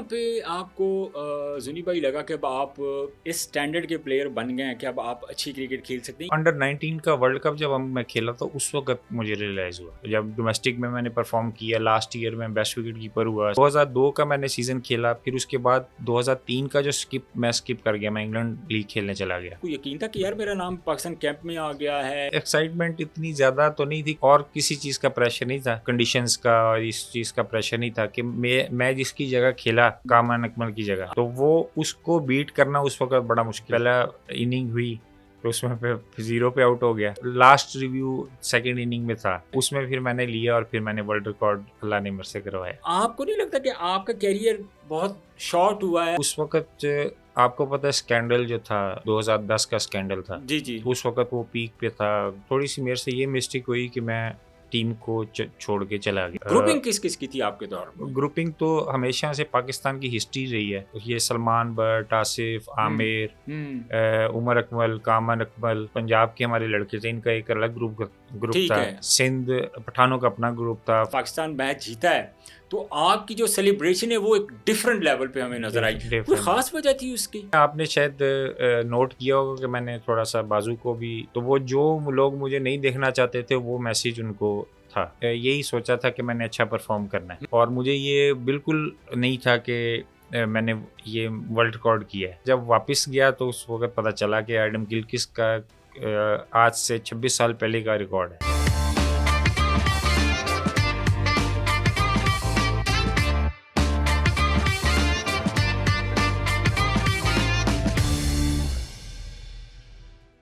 पे आपको जुनी भाई लगा कि अब आप इस स्टैंडर्ड के प्लेयर बन गए हैं कि अब आप अच्छी क्रिकेट खेल सकते हैं? अंडर 19 का वर्ल्ड कप जब मैं खेला तो उस वक्त मुझे रियलाइज हुआ, जब डोमेस्टिक में मैंने परफॉर्म किया, लास्ट ईयर में बेस्ट विकेट कीपर हुआ, 2002 का मैंने सीजन खेला, फिर उसके बाद 2003 का जो मैं स्किप कर गया, मैं इंग्लैंड लीग खेलने चला गया। कोई यकीन था कि यार मेरा नाम पाकिस्तान कैंप में आ गया है? एक्साइटमेंट इतनी ज्यादा तो नहीं थी और किसी चीज का प्रेशर नहीं था, कंडीशंस का और इस चीज का प्रेशर नहीं था कि मैं जिसकी जगह खेला, कामरान अकमल की जगह, तो वो उसको बीट करना उस वक्त बड़ा मुश्किल। पहला इनिंग हुई तो उसमें पे 0 पे आउट हो गया। लास्ट रिव्यू सेकंड इनिंग में था, उसमें फिर मैंने लिया और फिर मैंने वर्ल्ड रिकॉर्ड अल्लाह ने मेरे से करवाया। आपको नहीं लगता कि आपका कैरियर बहुत शॉर्ट हुआ है? उस वक्त आपको पता है स्कैंडल जो था 2010 का स्कैंडल था जी जी। उस वक्त वो पीक पे था। थोड़ी सी मेरे से ये मिस्टेक हुई कि मैं टीम को छोड़ के चला गया। ग्रुपिंग किस किस की थी आपके दौर में? ग्रुपिंग तो हमेशा से पाकिस्तान की हिस्ट्री रही है। ये सलमान बट, आसिफ, आमिर, उमर अकमल, कामरान अकमल, पंजाब के हमारे लड़के थे, इनका एक अलग ग्रुप था। सिंध पठानों का अपना ग्रुप था। पाकिस्तान मैच जीता है तो आपकी जो सेलिब्रेशन है वो एक डिफरेंट लेवल पे हमें नजर आई। कोई खास वजह थी उसकी? आपने शायद नोट किया होगा कि मैंने थोड़ा सा बाजू को भी, तो वो जो लोग मुझे नहीं देखना चाहते थे वो मैसेज उनको था। यही सोचा था कि मैंने अच्छा परफॉर्म करना है और मुझे ये बिल्कुल नहीं था कि मैंने ये वर्ल्ड रिकॉर्ड किया है। जब वापस गया तो उस वक्त पता चला कि एडम गिलक्रिस्ट का आज से 26 साल पहले का रिकॉर्ड है।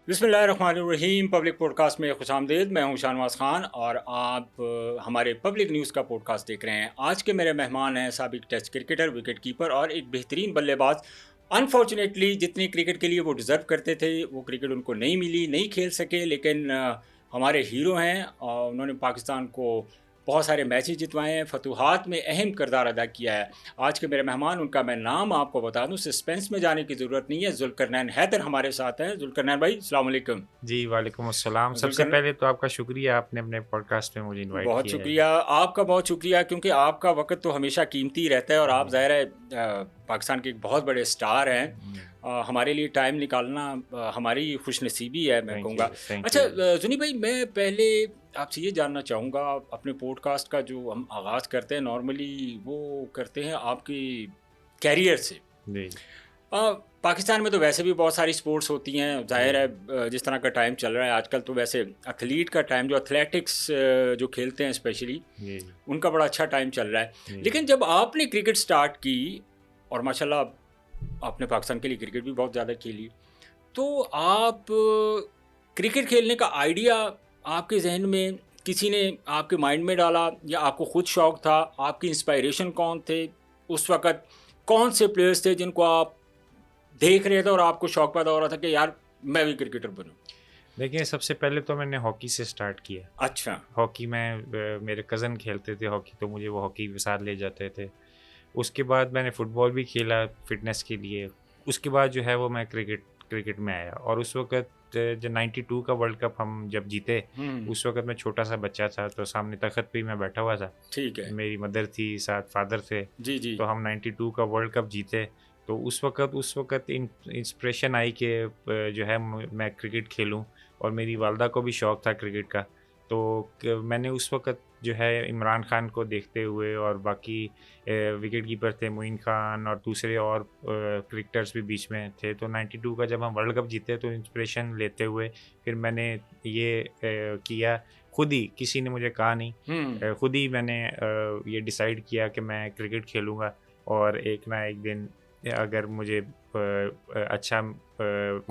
बिस्मिल्लाहिर्रहमानिर्रहीम। पब्लिक पॉडकास्ट में खुशामदीद। मैं हूं शाहनवाज खान और आप हमारे पब्लिक न्यूज़ का पॉडकास्ट देख रहे हैं। आज के मेरे मेहमान हैं साबिक टेस्ट क्रिकेटर, विकेट कीपर और एक बेहतरीन बल्लेबाज। अनफॉर्चुनेटली जितनी क्रिकेट के लिए वो डिज़र्व करते थे वो क्रिकेट उनको नहीं मिली, नहीं खेल सके, लेकिन हमारे हीरो हैं और उन्होंने पाकिस्तान को बहुत सारे मैचेस जितवाए हैं, फतूहात में अहम किरदार अदा किया है। आज के मेरे मेहमान, उनका मैं नाम आपको बता दूं, सस्पेंस में जाने की ज़रूरत नहीं है। जुल्करनैन हैदर हमारे साथ हैं। जुल्करनैन भाई, अस्सलाम वालेकुम। जी वालेकुम अस्सलाम। सबसे पहले तो आपका शुक्रिया, आपने अपने पॉडकास्ट में मुझे इनवाइट किया। बहुत शुक्रिया, आपका बहुत शुक्रिया, क्योंकि आपका वक्त तो हमेशा कीमती रहता है और आप ज़ाहिर है पाकिस्तान के एक बहुत बड़े स्टार हैं। हमारे लिए टाइम निकालना हमारी खुशनसीबी है, मैं कहूँगा। अच्छा जुनी भाई, मैं पहले आपसे ये जानना चाहूँगा, अपने पॉडकास्ट का जो हम आगाज़ करते हैं नॉर्मली वो करते हैं आपकी कैरियर से। पाकिस्तान में तो वैसे भी बहुत सारी स्पोर्ट्स होती हैं, जाहिर है जिस तरह का टाइम चल रहा है आजकल, तो वैसे एथलीट का टाइम, जो एथलेटिक्स जो खेलते हैं स्पेशली, उनका बड़ा अच्छा टाइम चल रहा है। लेकिन जब आपने क्रिकेट स्टार्ट की और माशाल्लाह आपने पाकिस्तान के लिए क्रिकेट भी बहुत ज़्यादा खेली, तो आप क्रिकेट खेलने का आइडिया आपके जहन में किसी ने आपके माइंड में डाला या आपको खुद शौक़ था? आपकी इंस्पायरेशन कौन थे उस वक़्त? कौन से प्लेयर्स थे जिनको आप देख रहे थे और आपको शौक़ पैदा हो रहा था कि यार मैं भी क्रिकेटर बनूं? देखिए, सबसे पहले तो मैंने हॉकी से स्टार्ट किया। अच्छा। हॉकी में मेरे कज़न खेलते थे हॉकी, तो मुझे वो हॉकी के साथ ले जाते थे। उसके बाद मैंने फ़ुटबॉल भी खेला फ़िटनेस के लिए। उसके बाद जो है वो मैं क्रिकेट में आया और उस वक्त जो 92 का वर्ल्ड कप हम जब जीते, उस वक्त मैं छोटा सा बच्चा था, तो सामने तख्त पे मैं बैठा हुआ था। ठीक है। मेरी मदर थी, साथ फादर थे। जी जी। तो हम 92 का वर्ल्ड कप जीते, तो उस वक्त इंस्पिरेशन आई कि जो है मैं क्रिकेट खेलूं और मेरी वालदा को भी शौक़ था क्रिकेट का। तो मैंने उस वक्त जो है इमरान खान को देखते हुए, और बाकी विकेट कीपर थे मोइन खान और दूसरे और क्रिकेटर्स भी बीच में थे, तो 92 का जब हम वर्ल्ड कप जीते तो इंस्पिरेशन लेते हुए फिर मैंने ये किया। खुद ही, किसी ने मुझे कहा नहीं, खुद ही मैंने ये डिसाइड किया कि मैं क्रिकेट खेलूँगा और एक ना एक दिन अगर मुझे अच्छा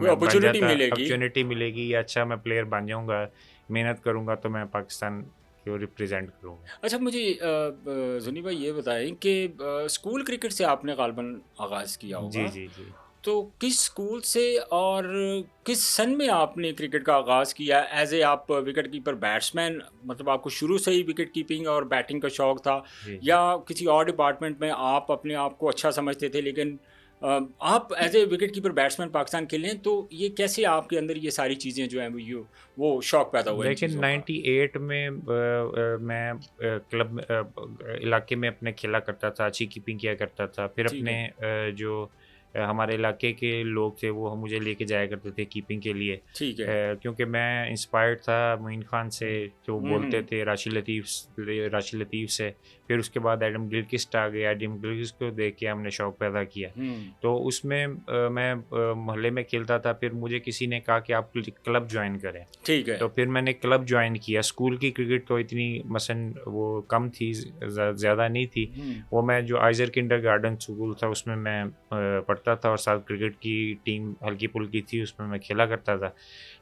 अपॉर्चुनिटी मिलेगी या अच्छा मैं प्लेयर बन जाऊँगा, मेहनत करूँगा, तो मैं पाकिस्तान को रिप्रेजेंट करूँगा। अच्छा, मुझे जुनी भाई ये बताएं कि स्कूल क्रिकेट से आपने गालबन आगाज़ किया होगा। जी। तो किस स्कूल से और किस सन में आपने क्रिकेट का आगाज़ किया? एज ए आप विकेट कीपर बैट्समैन, मतलब आपको शुरू से ही विकेट कीपिंग और बैटिंग का शौक़ था, या किसी और डिपार्टमेंट में आप अपने आप को अच्छा समझते थे लेकिन आप as a wicket keeper batsman Pakistan खेले हैं, तो ये कैसे आपके अंदर ये सारी चीज़ें जो हैं वो शौक पैदा हुआ? लेकिन 98 में मैं क्लब इलाके में अपने खेला करता था, अच्छी कीपिंग किया करता था। फिर अपने जो हमारे इलाके के लोग थे वो मुझे लेके जाया करते थे कीपिंग के लिए। ठीक है। क्योंकि मैं इंस्पायर्ड था मोइन खान से, जो बोलते थे, राशिद लतीफ़ से। फिर उसके बाद एडम गिलक्रिस्ट आ गया। एडम गिलक्रिस्ट को देख के हमने शौक पैदा किया। तो उसमें मैं मोहल्ले में खेलता था। फिर मुझे किसी ने कहा कि आप क्लब ज्वाइन करें। ठीक है। तो फिर मैंने क्लब ज्वाइन किया। स्कूल की क्रिकेट तो इतनी मसन वो कम थी, ज़्यादा नहीं थी। वो मैं जो आइजर किंडरगार्टन स्कूल था उसमें मैं पढ़ता था, और साथ क्रिकेट की टीम हल्की फुल्की थी, उसमें मैं खेला करता था।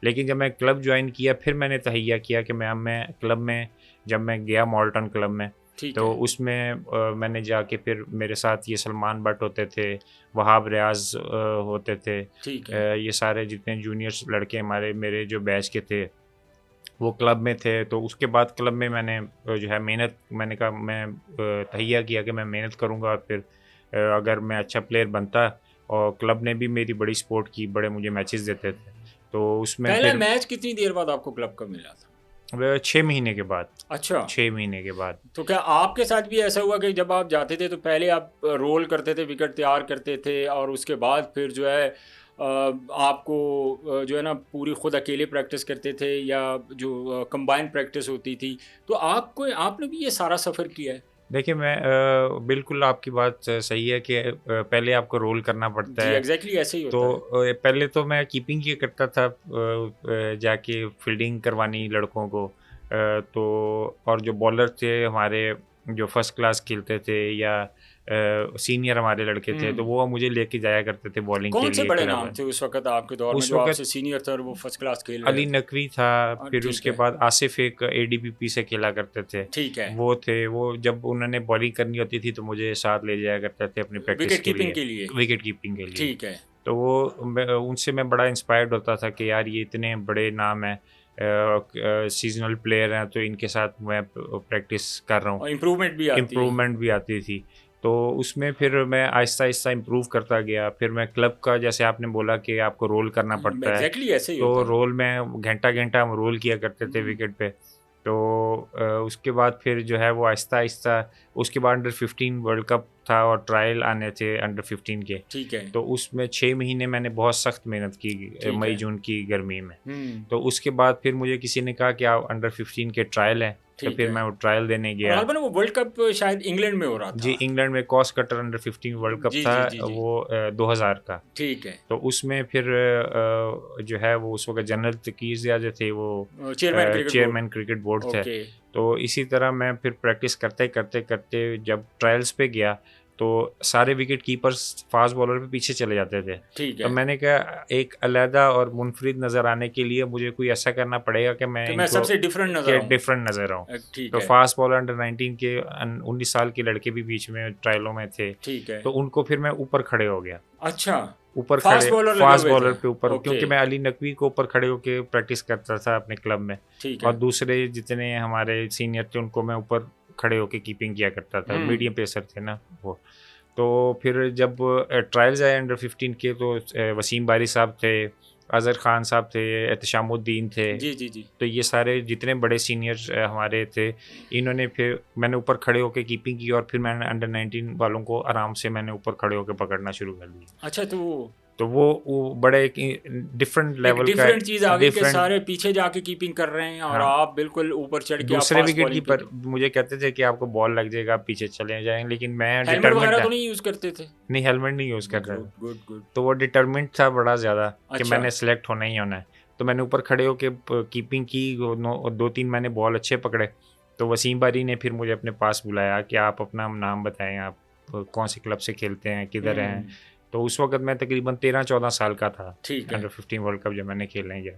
लेकिन जब मैं क्लब ज्वाइन किया, फिर मैंने तहैया किया कि मैं क्लब में, जब मैं गया मॉल्टन क्लब में, तो उसमें मैंने जाके फिर मेरे साथ ये सलमान बट होते थे, वहाब रियाज होते थे, ये सारे जितने जूनियर्स लड़के हमारे मेरे जो बैच के थे वो क्लब में थे। तो उसके बाद क्लब में मैंने जो है मेहनत, मैंने कहा मैं तहैया किया कि मैं मेहनत करूँगा, और फिर अगर मैं अच्छा प्लेयर बनता, और क्लब ने भी मेरी बड़ी सपोर्ट की, बड़े मुझे मैचेस देते थे। तो उसमें पहला मैच कितनी देर बाद आपको क्लब का मिला था? 6 महीने के बाद। अच्छा, 6 महीने के बाद। तो क्या आपके साथ भी ऐसा हुआ कि जब आप जाते थे तो पहले आप रोल करते थे, विकेट तैयार करते थे, और उसके बाद फिर जो है आपको जो है ना पूरी खुद अकेले प्रैक्टिस करते थे, या जो कंबाइन प्रैक्टिस होती थी, तो आपने भी ये सारा सफ़र किया है? देखिए, मैं बिल्कुल आपकी बात सही है कि पहले आपको रोल करना पड़ता है। एग्जैक्टली ऐसे ही होता है। पहले तो मैं कीपिंग ही करता था, जाके फील्डिंग करवानी लड़कों को। तो और जो बॉलर थे हमारे, जो फर्स्ट क्लास खेलते थे या सीनियर हमारे लड़के थे, तो वो मुझे लेके जाया करते थे बॉलिंग के लिए। कौन से बड़े नाम थे उस वक्त आपके दौर में, जो आपसे सीनियर थे और वो फर्स्ट क्लास खेल रहे थे? अली नकवी था, फिर उसके बाद आसिफ एक ADPP से खेला करते थे। ठीक है। वो थे, वो जब उन्होंने बॉलिंग करनी होती थी तो मुझे साथ ले जाया करते थे अपनी प्रैक्टिस के लिए, विकेट कीपिंग के लिए। ठीक है। तो वो उनसे मैं बड़ा इंस्पायर्ड होता था कि यार ये इतने बड़े नाम हैं, सीजनल प्लेयर हैं, तो इनके साथ मैं प्रैक्टिस कर रहा हूँ। इम्प्रूवमेंट भी आती थी। तो उसमें फिर मैं आहिस्ता आहिस्ता इम्प्रूव करता गया। फिर मैं क्लब का, जैसे आपने बोला कि आपको रोल करना पड़ता है, ऐसे ही तो होता है। रोल में घंटा हम रोल किया करते थे विकेट पे। तो उसके बाद फिर जो है वो आहिस्ता आहिस्ता, उसके बाद अंडर 15 वर्ल्ड कप था और ट्रायल आने थे अंडर 15 के। ठीक है। तो उसमें 6 महीने मैंने बहुत सख्त मेहनत की, मई जून की गर्मी में। तो उसके बाद फिर मुझे किसी ने कहा कि आप अंडर 15 के ट्रायल हैं, तो फिर मैं वो ट्रायल देने गया। वो वर्ल्ड कप शायद इंग्लैंड में हो रहा था। जी, इंग्लैंड में cos cutter under 15 world cup था। वो 2000 का। ठीक है। तो उसमें फिर जो है वो उस वक्त जनरल तकीज़िया जो थे वो चेयरमैन क्रिकेट बोर्ड थे। तो इसी तरह मैं फिर प्रैक्टिस करते जब ट्रायल्स पे गया, तो सारे विकेट कीपर्स फास्ट बॉलर पे पीछे चले जाते थे। ठीक है। तो मैंने कहा एक अलहदा और मुनफरिद नज़र आने के लिए मुझे कोई ऐसा करना पड़ेगा कि मैं सबसे डिफरेंट नज़र आऊँ। तो फास्ट बॉलर अंडर 19 के 19 साल के लड़के भी बीच में ट्रायलों में थे। ठीक है। तो उनको फिर मैं ऊपर खड़े हो गया। अच्छा, ऊपर फास्ट बॉलर पे ऊपर, क्योंकि मैं अली नकवी को ऊपर खड़े होकर प्रैक्टिस करता था अपने क्लब में। और दूसरे जितने हमारे सीनियर थे उनको मैं ऊपर खड़े होके कीपिंग किया करता था। मीडियम पेसर थे ना वो। तो फिर जब ट्रायल्स आए अंडर 15 के, तो वसीम बारी साहब थे, अजहर खान साहब थे, एहतशामुद्दीन थे। जी। तो ये सारे जितने बड़े सीनियर्स हमारे थे, इन्होंने फिर मैंने ऊपर खड़े होके कीपिंग की, और फिर मैंने अंडर 19 वालों को आराम से मैंने ऊपर खड़े होके पकड़ना शुरू कर दिया। अच्छा, तो वो बड़े डिफरेंट लेवल का चीज़ आ गई कि सारे पीछे जाके कीपिंग कर रहे हैं, और आप बिल्कुल ऊपर चढ़ के दूसरे विकेट कीपर मुझे कहते थे कि आपको बॉल लग जाएगा, आप पीछे चले जाएंगे। लेकिन मैं हेलमेट वगैरह तो नहीं यूज़ करते थे? नहीं, हेलमेट नहीं यूज़ करता था। गुड। तो वो डिटरमिनेड था बड़ा ज़्यादा कि मैंने सेलेक्ट होना ही होना है। तो मैंने ऊपर खड़े होके कीपिंग की, 2-3 मैंने बॉल अच्छे पकड़े। तो वसीम बारी ने फिर मुझे अपने पास बुलाया कि आप अपना नाम बताएं, आप कौन से क्लब से खेलते हैं, किधर हैं। तो उस वक्त मैं तकरीबन 13-14 साल का था। अंडर 15 वर्ल्ड कप जब मैंने खेलने गया,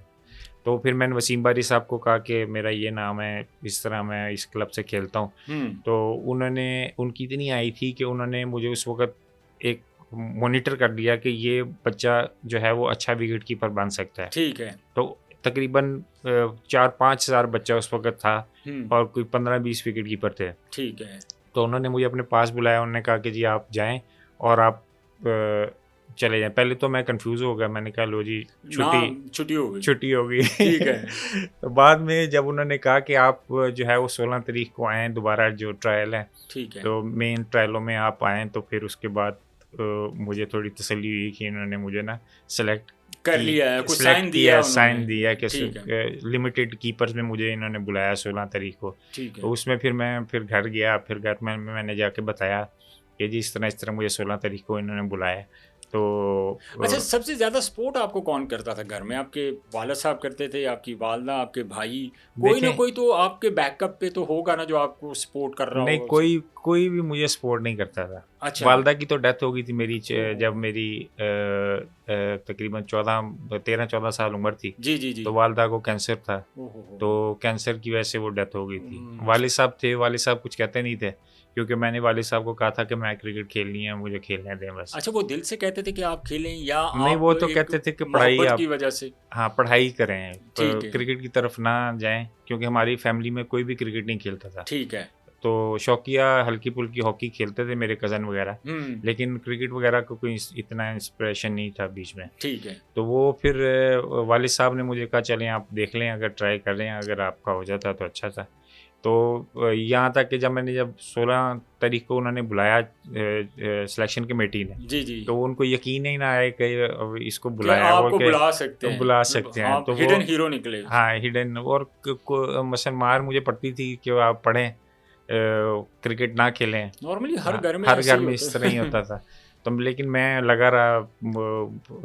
तो फिर मैंने वसीम बारी साहब को कहा कि मेरा ये नाम है, इस तरह मैं इस क्लब से खेलता हूँ। तो उनकी इतनी आई थी कि उन्होंने मुझे उस वक्त एक मॉनिटर कर दिया कि ये बच्चा जो है वो अच्छा विकेट कीपर बन सकता है। ठीक है। तो तकरीबन 4-5 हज़ार बच्चा उस वक्त था, और कोई 15-20 विकेट कीपर थे। ठीक है। तो उन्होंने मुझे अपने पास बुलाया, उन्होंने कहा कि जी आप जाएँ और आप चले जाएं। पहले तो मैं कंफ्यूज हो गया, मैंने कहा लो जी छुट्टी हो गई ठीक है। तो बाद में जब उन्होंने कहा कि आप जो है वो 16 तारीख को आएँ दोबारा जो ट्रायल है, ठीक है, तो मेन ट्रायलों में आप आएँ, तो फिर उसके बाद मुझे थोड़ी तसल्ली हुई कि इन्होंने मुझे ना सेलेक्ट कर लिया है, कुछ साइन दिया कि लिमिटेड कीपर्स में मुझे इन्होंने बुलाया 16 तारीख को। तो उसमें फिर मैं फिर घर गया, फिर घर में मैंने जाके बताया कि जी इस तरह मुझे 16 तारीख को इन्होंने बुलाया। तो अच्छा, सबसे ज़्यादा सपोर्ट आपको कौन करता था घर में? आपके वालिद साहब करते थे, आपकी वालदा, आपके भाई? कोई ना कोई तो आपके बैकअप पे तो होगा ना जो आपको सपोर्ट कर रहा नहीं, होगा? कोई भी मुझे सपोर्ट नहीं करता था। अच्छा। वालदा की तो डेथ हो गई थी मेरी जब मेरी तकरीबन 13-14 साल उम्र थी। जी। तो वालदा को कैंसर था, तो कैंसर की वजह से वो डेथ हो गई थी। वालिद साहब थे, वालिद साहब कुछ कहते नहीं थे, क्योंकि मैंने वालिद साहब को कहा था कि मैं क्रिकेट खेलनी है, मुझे खेलने दें बस। अच्छा, वो दिल से कहते थे कि आप खेलें या नहीं, वो तो कहते थे कि पढ़ाई की वजह से? हाँ, पढ़ाई करें, क्रिकेट की तरफ ना जाएं, क्योंकि हमारी फैमिली में कोई भी क्रिकेट नहीं खेलता था। ठीक है। तो शौकिया हल्की फुल्की हॉकी खेलते थे मेरे कज़न वगैरह, लेकिन क्रिकेट वगैरह को कोई इतना इंस्पिरेशन नहीं था बीच में। ठीक है। तो वो फिर वालिद साहब ने मुझे कहा चलें आप देख लें, अगर ट्राई कर लें, अगर आपका हो जाता तो अच्छा था। तो यहाँ तक कि जब 16 तारीख को उन्होंने बुलाया सिलेक्शन कमेटी ने, जी, तो उनको यकीन ही ना आए कि इसको बुलाया, आपको बुला सकते हैं, तो हिडन हीरो निकले। हाँ, हिडन। और मसल मार मुझे पड़ती थी कि आप पढ़ें, क्रिकेट ना खेलें। नॉर्मली हर घर में इस तरह ही होता था। तो लेकिन मैं लगा रहा,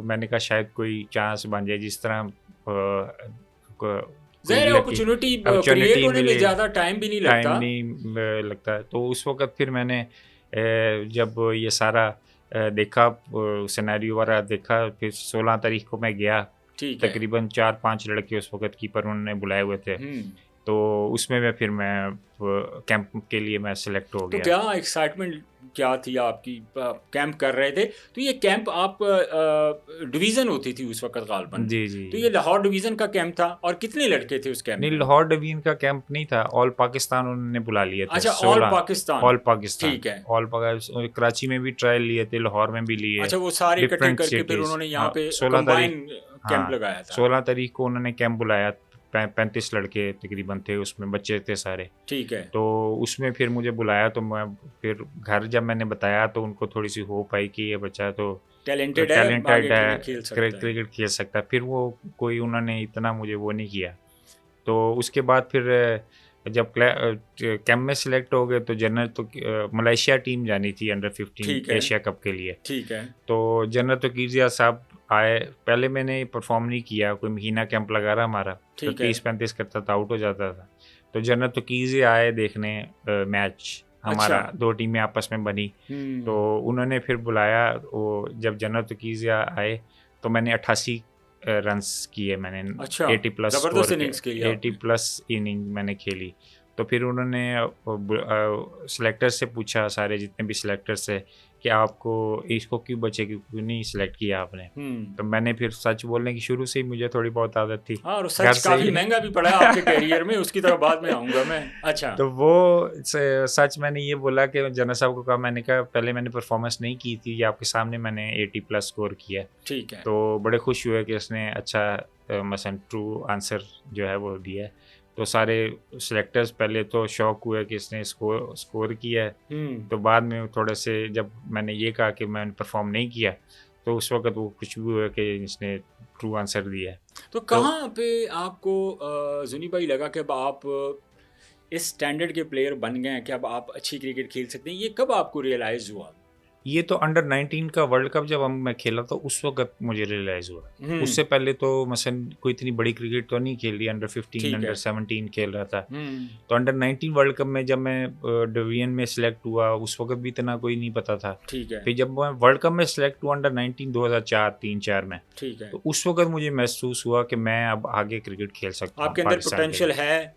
मैंने कहा शायद कोई चांस बन जाए, जिस तरह अपॉर्चुनिटी क्रिएट होने में ज़्यादा टाइम भी नहीं लगता। तो उस वक्त फिर मैंने जब ये सारा देखा, सिनेरियो वाला देखा, फिर 16 तारीख को मैं गया। तकरीबन 4-5 लड़के उस वक्त कीपर उन्होंने बुलाए हुए थे, तो उसमें मैं कैंप के लिए मैं सिलेक्ट हो गया। तो क्या एक्साइटमेंट क्या थी आपकी? कैंप कर रहे थे, तो ये कैंप आप डिवीज़न होती थी उस वक्त गालबन? जी। तो ये लाहौर डिवीज़न का कैंप था, और कितने लड़के थे उस कैंप में? नहीं, लाहौर डिवीज़न का कैंप नहीं था, ऑल पाकिस्तान उन्होंने बुला लिए थे। अच्छा, ऑल पाकिस्तान। ठीक है। ऑल पाकिस्तान, कराची में भी ट्रायल लिए थे, लाहौर में भी लिए। अच्छा, वो सारे इकट्ठे करके फिर उन्होंने यहाँ पे 16 तारीख कैंप लगाया था। 16 तारीख को उन्होंने कैंप बुलाया, 35 लड़के तकरीबन थे उसमें, बच्चे थे सारे। ठीक है। तो उसमें फिर मुझे बुलाया, तो मैं फिर घर जब मैंने बताया तो उनको थोड़ी सी होप आई कि ये बच्चा तो टैलेंटेड है, क्रिकेट खेल सकता है। फिर वो कोई उन्होंने इतना मुझे वो नहीं किया। तो उसके बाद फिर जब कैंप में सिलेक्ट हो गए, तो जनरल तो मलेशिया टीम जानी थी अंडर 15 एशिया कप के लिए। ठीक है। तो जनरल तो कीजिया साहब आए। पहले मैंने परफॉर्म नहीं किया, कोई महीना कैंप लगा रहा हमारा, तो 30-35 करता था, आउट हो जाता था। तो जनरल तो कीजिए आए देखने मैच हमारा। अच्छा। 2 टीमें आपस में बनी, तो उन्होंने फिर बुलाया। वो जब जनरल तो कीजिए आए, तो मैंने 88 रन्स किए मैंने। अच्छा, 80 प्लस इनिंग मैंने खेली। तो फिर उन्होंने सिलेक्टर से पूछा, सारे जितने भी सिलेक्टर्स है, कि आपको इसको क्यों बच्चे क्यों नहीं सिलेक्ट किया आपने? तो मैंने फिर सच बोलने की शुरू से ही मुझे थोड़ी बहुत आदत थी। हाँ, और सच काफी महंगा भी पड़ा आपके करियर में, उसकी तरफ बाद में आऊंगा मैं। अच्छा। तो वो सच मैंने ये बोला कि जनरल साहब को कहा, मैंने कहा पहले मैंने परफॉर्मेंस नहीं की थी, ये आपके सामने मैंने 80 प्लस स्कोर किया। ठीक है। तो बड़े खुश हुए कि उसने अच्छा मसलन ट्रू आंसर जो है वो दिया। तो सारे सिलेक्टर्स पहले तो शौक हुए कि इसने स्कोर किया है। तो बाद में थोड़े से जब मैंने ये कहा कि मैंने परफॉर्म नहीं किया, तो उस वक्त वो कुछ भी हुआ कि इसने ट्रू आंसर दिया है। तो कहाँ पे आपको जुनी भाई लगा कि अब आप इस स्टैंडर्ड के प्लेयर बन गए हैं कि अब आप अच्छी क्रिकेट खेल सकते हैं? ये कब आपको रियलाइज़ हुआ? ये तो अंडर 19 का वर्ल्ड कप जब मैं खेला तो उस वक्त मुझे रियलाइज़ हुआ। उससे पहले तो मसलन कोई इतनी बड़ी क्रिकेट तो नहीं खेल रही, अंडर 15 अंडर 17 खेल रहा था। तो अंडर 19 वर्ल्ड कप में जब मैं डिवीजन में सिलेक्ट हुआ, उस वक्त भी इतना कोई नहीं पता था। ठीक है। फिर जब मैं वर्ल्ड कप में सिलेक्ट हुआ अंडर 19 2004-3-4 में, ठीक है, तो उस वक्त मुझे महसूस हुआ कि मैं अब आगे क्रिकेट खेल सकता हूँ। आपके अंदर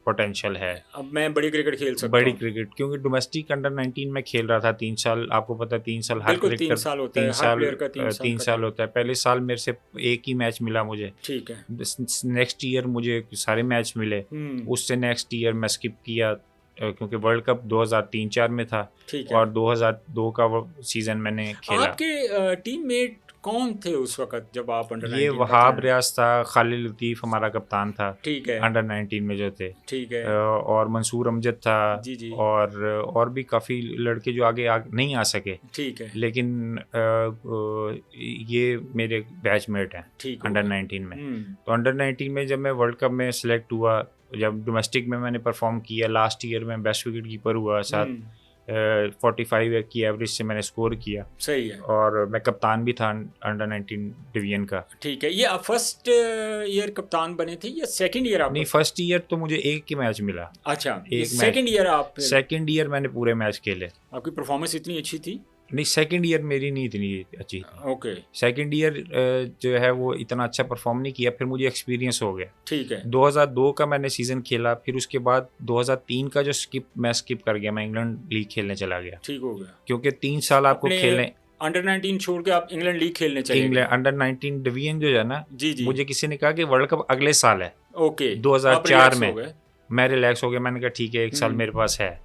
पोटेंशियल है, अब मैं बड़ी क्रिकेट खेल सकता हूँ। बड़ी क्रिकेट, क्योंकि डोमेस्टिक अंडर 19 में खेल रहा था 3 साल। आपको पता 3 साल हर क्रिकेटर 3 साल होता है, हर प्लेयर का 3 साल होता है। पहले साल मेरे से एक ही मैच मिला मुझे। ठीक है। नेक्स्ट ईयर मुझे सारे मैच मिले। उससे नेक्स्ट ईयर मैं स्किप किया क्योंकि वर्ल्ड कप 2003-4 में था ठीक है। और 2002 का वो सीज़न मैंने खेला। आपके टीममेट कौन थे उस वक्त जब आप अंडर 19 ये का वहाब खेल? रियाज था, खालिद लतीफ़ हमारा कप्तान था ठीक है। अंडर 19 में जो थे, ठीक है। और मंसूर अमजद था, जी जी। और भी काफ़ी लड़के जो आगे नहीं आ सके, ठीक है। लेकिन ये मेरे बैचमेट हैं ठीक अंडर होगा। 19 में। तो अंडर 19 में जब मैं वर्ल्ड कप में सेलेक्ट हुआ, जब डोमेस्टिक में मैंने परफॉर्म किया, लास्ट ईयर में बेस्ट विकेट कीपर हुआ, साथ 45 की एवरेज से मैंने स्कोर किया, सही है। और मैं कप्तान भी था अंडर 19 डिवीजन का। ठीक है। ये आप फर्स्ट ईयर कप्तान बने थे या सेकंड ईयर आप? नहीं, फर्स्ट ईयर तो मुझे एक ही मैच मिला। अच्छा, एक सेकंड ईयर आप? सेकंड ईयर मैंने पूरे मैच खेले। आपकी परफॉर्मेंस इतनी अच्छी थी? नहीं, सेकंड ईयर मेरी नहीं इतनी अच्छी थी। ओके। सेकंड ईयर जो है वो इतना अच्छा परफॉर्म नहीं किया, फिर मुझे एक्सपीरियंस हो गया। ठीक है। 2002 का मैंने सीज़न खेला, फिर उसके बाद 2003 का जो मैं स्किप कर गया, मैं इंग्लैंड लीग खेलने चला गया। ठीक हो गया। क्योंकि 3 साल आपको खेलने, अंडर 19 छोड़ के आप इंग्लैंड लीग खेलने चले? इंग्लैंड अंडर 19 डिवीजन जो है ना, जी जी, मुझे किसी ने कहा कि वर्ल्ड कप अगले साल है। ओके। 2004 में मैं रिलैक्स हो गया, मैंने कहा ठीक है, एक साल मेरे पास है,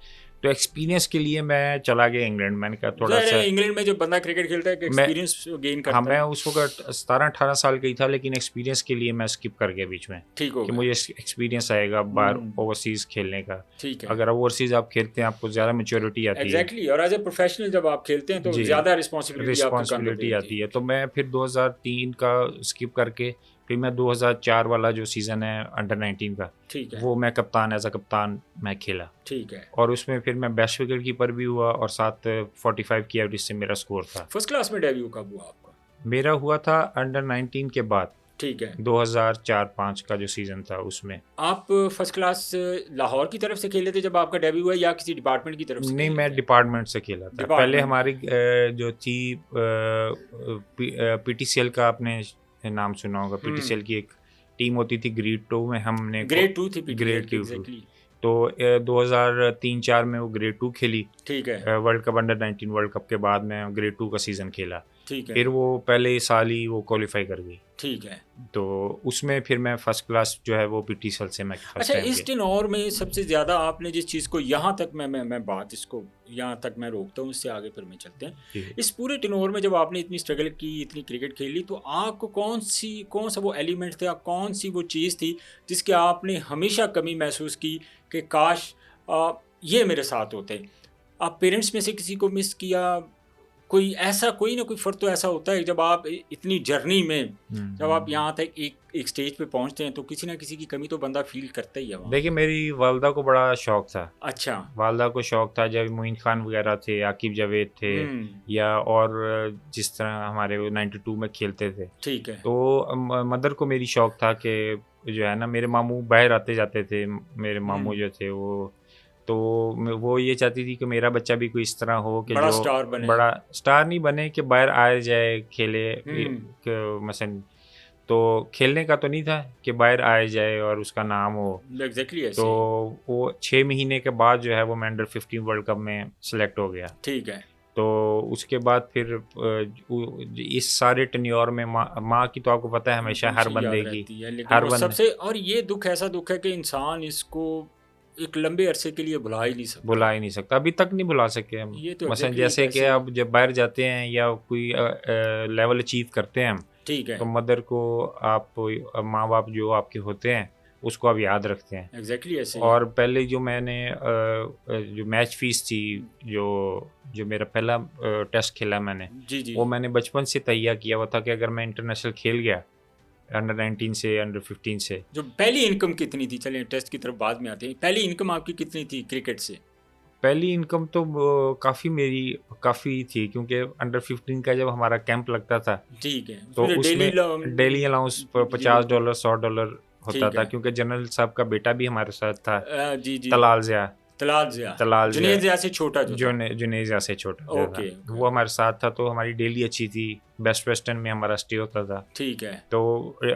तो एक्सपीरियंस के लिए मैं चला गया इंग्लैंड। मैंने कहा थोड़ा सा, इंग्लैंड में जो बंदा क्रिकेट खेलता है एक्सपीरियंस गेन करता है। हाँ, मैं उस वक्त 17-18 साल का ही था, लेकिन एक्सपीरियंस के लिए मैं स्किप कर गया बीच में। ठीक हो कि गया। मुझे एक्सपीरियंस आएगा बाहर ओवरसीज खेलने का। ठीक है। अगर ओवरसीज आप खेलते हैं, आपको ज़्यादा मैच्योरिटी आती है। एग्जैक्टली। और एज ए प्रोफेशनल जब आप खेलते हैं तो ज़्यादा रिस्पॉन्सिबिलिटी आती है। तो मैं फिर 2003 का स्किप करके फिर मैं 2004 वाला जो सीज़न है अंडर 19 का, ठीक है, वो मैं कप्तान, एज अ कप्तान मैं खेला। ठीक है। और उसमें फिर मैं बेस्ट विकेट कीपर भी हुआ, और साथ 45 की एवरेज से मेरा स्कोर था। फर्स्ट क्लास में डेब्यू कब हुआ आपका? मेरा हुआ था अंडर 19 के बाद। ठीक है। 2004-5 का जो सीज़न था उसमें। आप फर्स्ट क्लास लाहौर की तरफ से खेले थे जब आपका डेब्यू हुआ, या किसी डिपार्टमेंट की तरफ से? नहीं, मैं डिपार्टमेंट से खेला था। पहले हमारी जो थी PTCL का, आपने नाम सुना होगा, PTCL की एक टीम होती थी, ग्रेड 2 में हमने, ग्रेड 2 थी ग्रेड 2। तो 2003-4 में वो ग्रेड 2 खेली। ठीक है। World cup under 19 world cup के बाद मैं ग्रेड 2 का सीज़न खेला। ठीक है। फिर वो पहले साल ही वो क्वालिफाई कर गई। ठीक है। तो उसमें फिर मैं फर्स्ट क्लास जो है वो PTCL से मैं फर्स्ट अच्छा, टाइम। इस टेन्योर में सबसे ज़्यादा आपने जिस चीज़ को, यहाँ तक मैं बात इसको यहाँ तक मैं रोकता हूँ, इससे आगे फिर मैं चलते हैं। इस पूरे टेन्योर में जब आपने इतनी स्ट्रगल की, इतनी क्रिकेट खेली, तो आपको कौन सा वो एलिमेंट था, कौन सी वो चीज़ थी जिसकी आपने हमेशा कमी महसूस की कि काश ये मेरे साथ होते? आप पेरेंट्स में से किसी को मिस किया? कोई ना कोई फ़र्क तो ऐसा होता है जब आप इतनी जर्नी में, जब आप यहाँ तक एक स्टेज पे पहुँचते हैं, तो किसी ना किसी की कमी तो बंदा फील करता ही है वहाँ। देखिए, मेरी वालदा को बड़ा शौक था। अच्छा। वालदा को शौक था, जब मोइन खान वगैरह थे, आकिब जावेद थे, या और जिस तरह हमारे 92 में खेलते थे। ठीक है। तो मदर को मेरी शौक था कि जो है ना, मेरे मामू बाहर आते जाते थे, मेरे मामू जो थे वो ये चाहती थी कि मेरा बच्चा भी कोई इस तरह हो कि बड़ा जो स्टार बने। बड़ा स्टार नहीं बने, कि बाहर आ जाए, खेले। मसलन तो खेलने का तो नहीं था कि बाहर आए जाए और उसका नाम हो। एग्जैक्टली ऐसे। तो वो 6 महीने के बाद जो है वो मैं अंडर 15 वर्ल्ड कप में सेलेक्ट हो गया। ठीक है। तो उसके बाद फिर इस सारे टेन्योर में माँ की तो आपको पता है हमेशा हर बंदे की, हर बंदे सबसे, और ये दुख ऐसा दुख है कि इंसान इसको एक लंबे अरसे के लिए भुला ही नहीं सकता। अभी तक नहीं भुला सके हम। ये तो मसलन जैसे कि अब जब बाहर जाते हैं या कोई लेवल अचीव करते हैं हम, ठीक है, तो मदर को आप, माँ बाप जो आपके होते हैं, उसको आप याद रखते हैं। एग्जैक्टली ऐसे। और पहले जो मैंने जो मैच फीस थी, जो मेरा पहला टेस्ट खेला मैंने, जी, वो मैंने बचपन से तैयार किया हुआ था कि अगर मैं इंटरनेशनल खेल गया अंडर 19 से, अंडर 15 से। जो पहली इनकम कितनी थी? चलिए टेस्ट की तरफ बाद में आते हैं। पहली इनकम आपकी कितनी थी क्रिकेट से? पहली इनकम तो काफ़ी थी, क्योंकि अंडर 15 का जब हमारा कैंप लगता था, ठीक है, तो उसमें डेली अलाउंस $50 $100 होता था, क्योंकि जनरल साहब का बेटा भी हमारे साथ था। जी, तलाल ज़िया जुनेज़ से छोटा, जुनेज़ से छोटा। ओके, वो हमारे साथ था, तो हमारी डेली अच्छी थी। बेस्ट वेस्टर्न में हमारा स्टे होता था। ठीक है। तो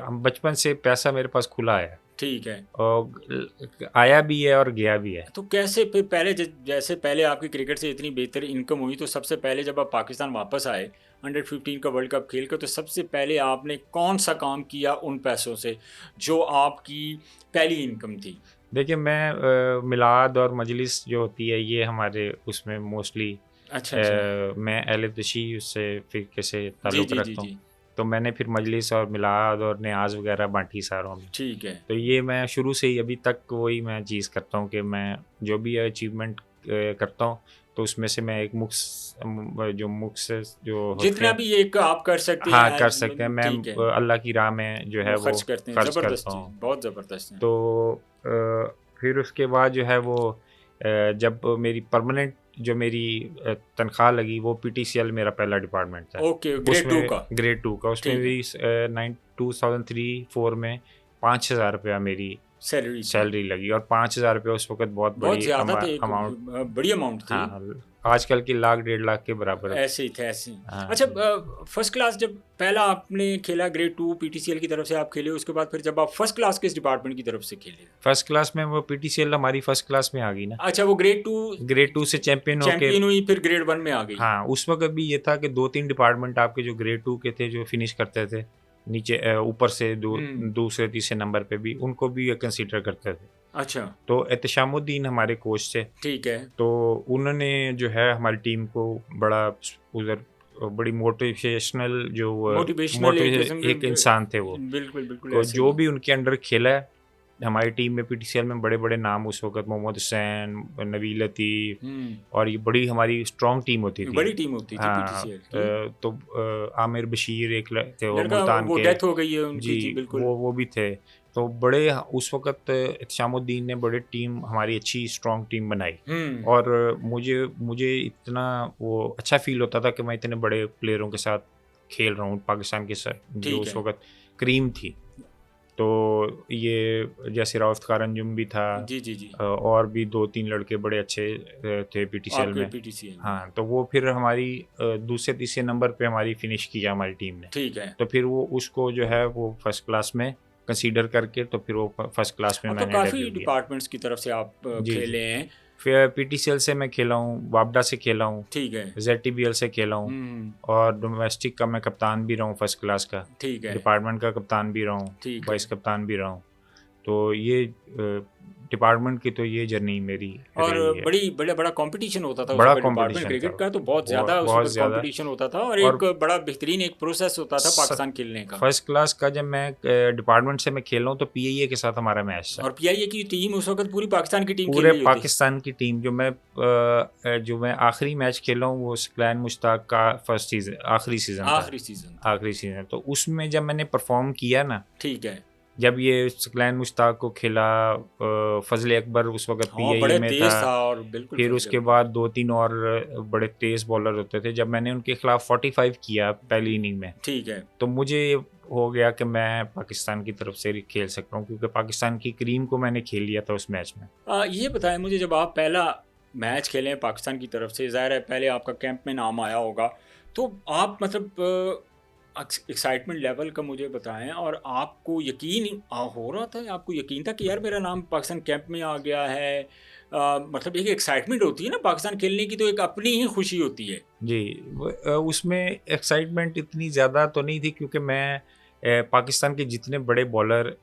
हम बचपन से पैसा मेरे पास खुला है। ठीक है। और आया भी है और गया भी है। तो कैसे फिर पहले, जैसे पहले आपकी क्रिकेट से इतनी बेहतर इनकम हुई, तो सबसे पहले जब आप पाकिस्तान वापस आए अंडर 15 का वर्ल्ड कप खेल कर, तो सबसे पहले आपने कौन सा काम किया उन पैसों से जो आपकी पहली इनकम थी? देखिए मैं मिलाद और मजलिस जो होती है ये हमारे उसमें मोस्टली अच्छा अच्छा। मैं अहले तशी उससे फ़िक़्ह से जी ताल्लुक़ जी जी रखता हूँ। जी। तो मैंने फिर मजलिस और मिलाद और नियाज़ वग़ैरह बाँटी सारों में। ठीक है। तो ये मैं शुरू से ही अभी तक वही मैं चीज़ करता हूँ कि मैं जो भी अचीवमेंट करता हूँ तो उसमें से मैं एक जो मुख्तस जो होते जितना हैं भी एक आप कर सकते हैं हाँ, कर सकते हैं। मैं ठीक है। अल्लाह की राह में जो वो है वो खर्च करते हैं, ख़र्च ज़बरदस्त करता चीज़, हूँ। बहुत ज़बरदस्त है। तो फिर उसके बाद जो है वो जब मेरी परमानेंट जो मेरी तनख्वाह लगी वो पीटीसीएल मेरा पहला डिपार्टमेंट था। ओके, ग्रेड 2 उसमें का। ग्रेड 2 का उसमें ठीक है। भी 2003-4 में 5,000 रुपया मेरी सैलरी थी। सैलरी लगी और 5,000 रुपये उस वक़्त बहुत बहुत बड़ी ज़्यादा थे, एक अमाउंट बड़ी अमाउंट थी। हाँ, आजकल की लाख 1.5 लाख के बराबर। ऐसे ही थे, ऐसे ही। हाँ। अच्छा फर्स्ट क्लास जब पहला आपने खेला ग्रेड 2 पीटीसीएल की तरफ से आप खेले, उसके बाद फिर जब आप फर्स्ट क्लास किस डिपार्टमेंट की तरफ से खेले? फर्स्ट क्लास में वो पीटीसीएल हमारी फर्स्ट क्लास में आ गई ना। अच्छा, वो ग्रेड 2 ग्रेड 2 से चैंपियन होके चैंपियन हुई, फिर ग्रेड 1 में आ गई। हाँ, उस वक़्त भी ये था कि 2-3 डिपार्टमेंट आपके जो ग्रेड 2 के थे जो फिनिश करते थे, नीचे ऊपर से दूसरे तीसरे नंबर पे भी उनको भी कंसीडर करते थे। अच्छा। तो एहतशामुद्दीन हमारे कोच थे। ठीक है। तो उन्होंने जो है हमारी टीम को बड़ा उधर बड़ी मोटिवेशनल जो मोटिवेशनल एक किस्म एक इंसान थे वो। बिल्कुल बिल्कुल तो ऐसे जो ही। भी उनके अंडर खेला है हमारी टीम में पीटीसीएल में बड़े-बड़े नाम उस वक़्त मोहम्मद हुसैन, नबी लतीफ़ और ये बड़ी हमारी स्ट्रॉन्ग टीम होती थी। बड़ी टीम होती थी हाँ, पीटीसीएल की। तो आमिर बशीर एक थे वो लड़का, मुल्तान वो के। डेथ हो गई है उनकी। जी, जी बिल्कुल। वो भी थे। तो बड़े उस वक़्त इत्शामुद्दीन ने बड़ी टीम हमारी अच्छी स्ट्रॉन्ग टीम बनाई और मुझे मुझे इतना वो अच्छा फ़ील होता था कि मैं इतने बड़े प्लेयरों के साथ खेल रहा हूँ पाकिस्तान के साथ जो ठीक उस है। वक़्त क्रीम थी। तो ये जैसे राउफ़ अंजुम भी था जी जी जी। और भी 2-3 लड़के बड़े अच्छे थे पीटीसीएल आपके में। पीटीसीएल में। हाँ, तो वो फिर हमारी दूसरे तीसरे नंबर पे हमारी फिनिश किया हमारी टीम ने। ठीक है। तो फिर वो उसको जो है वो फर्स्ट क्लास में कंसीडर करके तो फिर वो फर्स्ट क्लास में अब तो मैंने काफ़ी डेब्यू किया। डिपार्टमेंट्स की तरफ से आप जी, जी। खेले हैं। फिर पीटीसीएल से मैं खेला हूँ, वापडा से खेला हूँ, ठीक है। ज़ेडटीबीएल से खेला हूँ और डोमेस्टिक का मैं कप्तान भी रहा हूँ फर्स्ट क्लास का। ठीक है। डिपार्टमेंट का कप्तान भी रहा हूँ, ठीक है। वाइस कप्तान भी रहा हूँ। तो ये डिपार्टमेंट की तो ये जर्नी मेरी और रही है। बड़ा कंपटीशन होता था उस बड़ा वक्त डिपार्टमेंट कॉम्पिटिशन क्रिकेट था, का, तो बहुत ज़्यादा उस बहुत वक्त ज़्यादा। कंपटीशन होता था और और एक बड़ा बेहतरीन एक प्रोसेस होता था पाकिस्तान खेलने का। फर्स्ट क्लास का जब मैं डिपार्टमेंट से मैं खेला हूँ तो पीआईए के साथ हमारा मैच था और पीआईए की टीम उस वक्त पूरी पाकिस्तान की टीम खेल पूरे रही होती। पाकिस्तान की टीम जो मैं आखिरी मैच खेला हूँ वो सकलैन मुश्ताक का फर्स्ट सीजन आखिरी सीजन तो उसमें जब मैंने परफॉर्म किया ना, ठीक है, जब ये सकलैन मुश्ताक को खेला, फजल अकबर उस वक्त पीआईए बड़े में तेज था और बिल्कुल फिर उसके बाद 2-3 और बड़े तेज बॉलर होते थे। जब मैंने उनके खिलाफ 45 किया पहली इनिंग में, ठीक है, तो मुझे हो गया कि मैं पाकिस्तान की तरफ से खेल सकता हूँ क्योंकि पाकिस्तान की क्रीम को मैंने खेल लिया था उस मैच में। ये बताएं मुझे, जब आप पहला मैच खेले पाकिस्तान की तरफ से, ज़ाहिर है पहले आपका कैंप में नाम आया होगा, तो आप मतलब एक्साइटमेंट लेवल का मुझे बताएं और आपको यकीन हो रहा था, आपको यकीन था कि यार मेरा नाम पाकिस्तान कैंप में आ गया है? मतलब एक एक्साइटमेंट होती है ना पाकिस्तान खेलने की, तो एक अपनी ही खुशी होती है। जी, उसमें एक्साइटमेंट इतनी ज़्यादा तो नहीं थी क्योंकि मैं पाकिस्तान के जितने बड़े बॉलर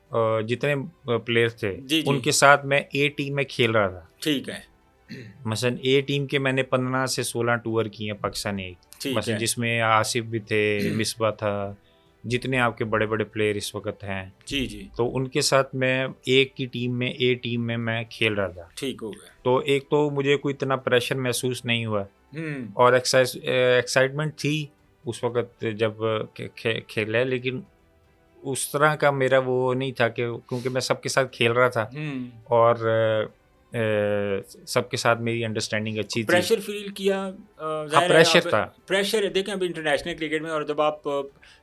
जितने प्लेयर थे जी, जी। उनके साथ मैं ए टीम में खेल रहा था। ठीक है। मसलन ए टीम के मैंने 15 से 16 टूर किए हैं पाकिस्तानी, मसलन जिसमें आसिफ भी थे, मिसबा था, जितने आपके बड़े बड़े प्लेयर इस वक्त हैं। जी जी। तो उनके साथ मैं एक की टीम में ए टीम में मैं खेल रहा था। ठीक हो गया। तो एक तो मुझे कोई इतना प्रेशर महसूस नहीं हुआ और एक्साइटमेंट थी उस वक्त जब खेला, लेकिन उस तरह का मेरा वो नहीं था कि क्योंकि मैं सबके साथ खेल रहा था और सबके साथ मेरी अंडरस्टैंडिंग अच्छी थी। प्रेशर फील किया? हाँ, प्रेशर था। प्रेशर है, देखें अभी इंटरनेशनल क्रिकेट में, और जब आप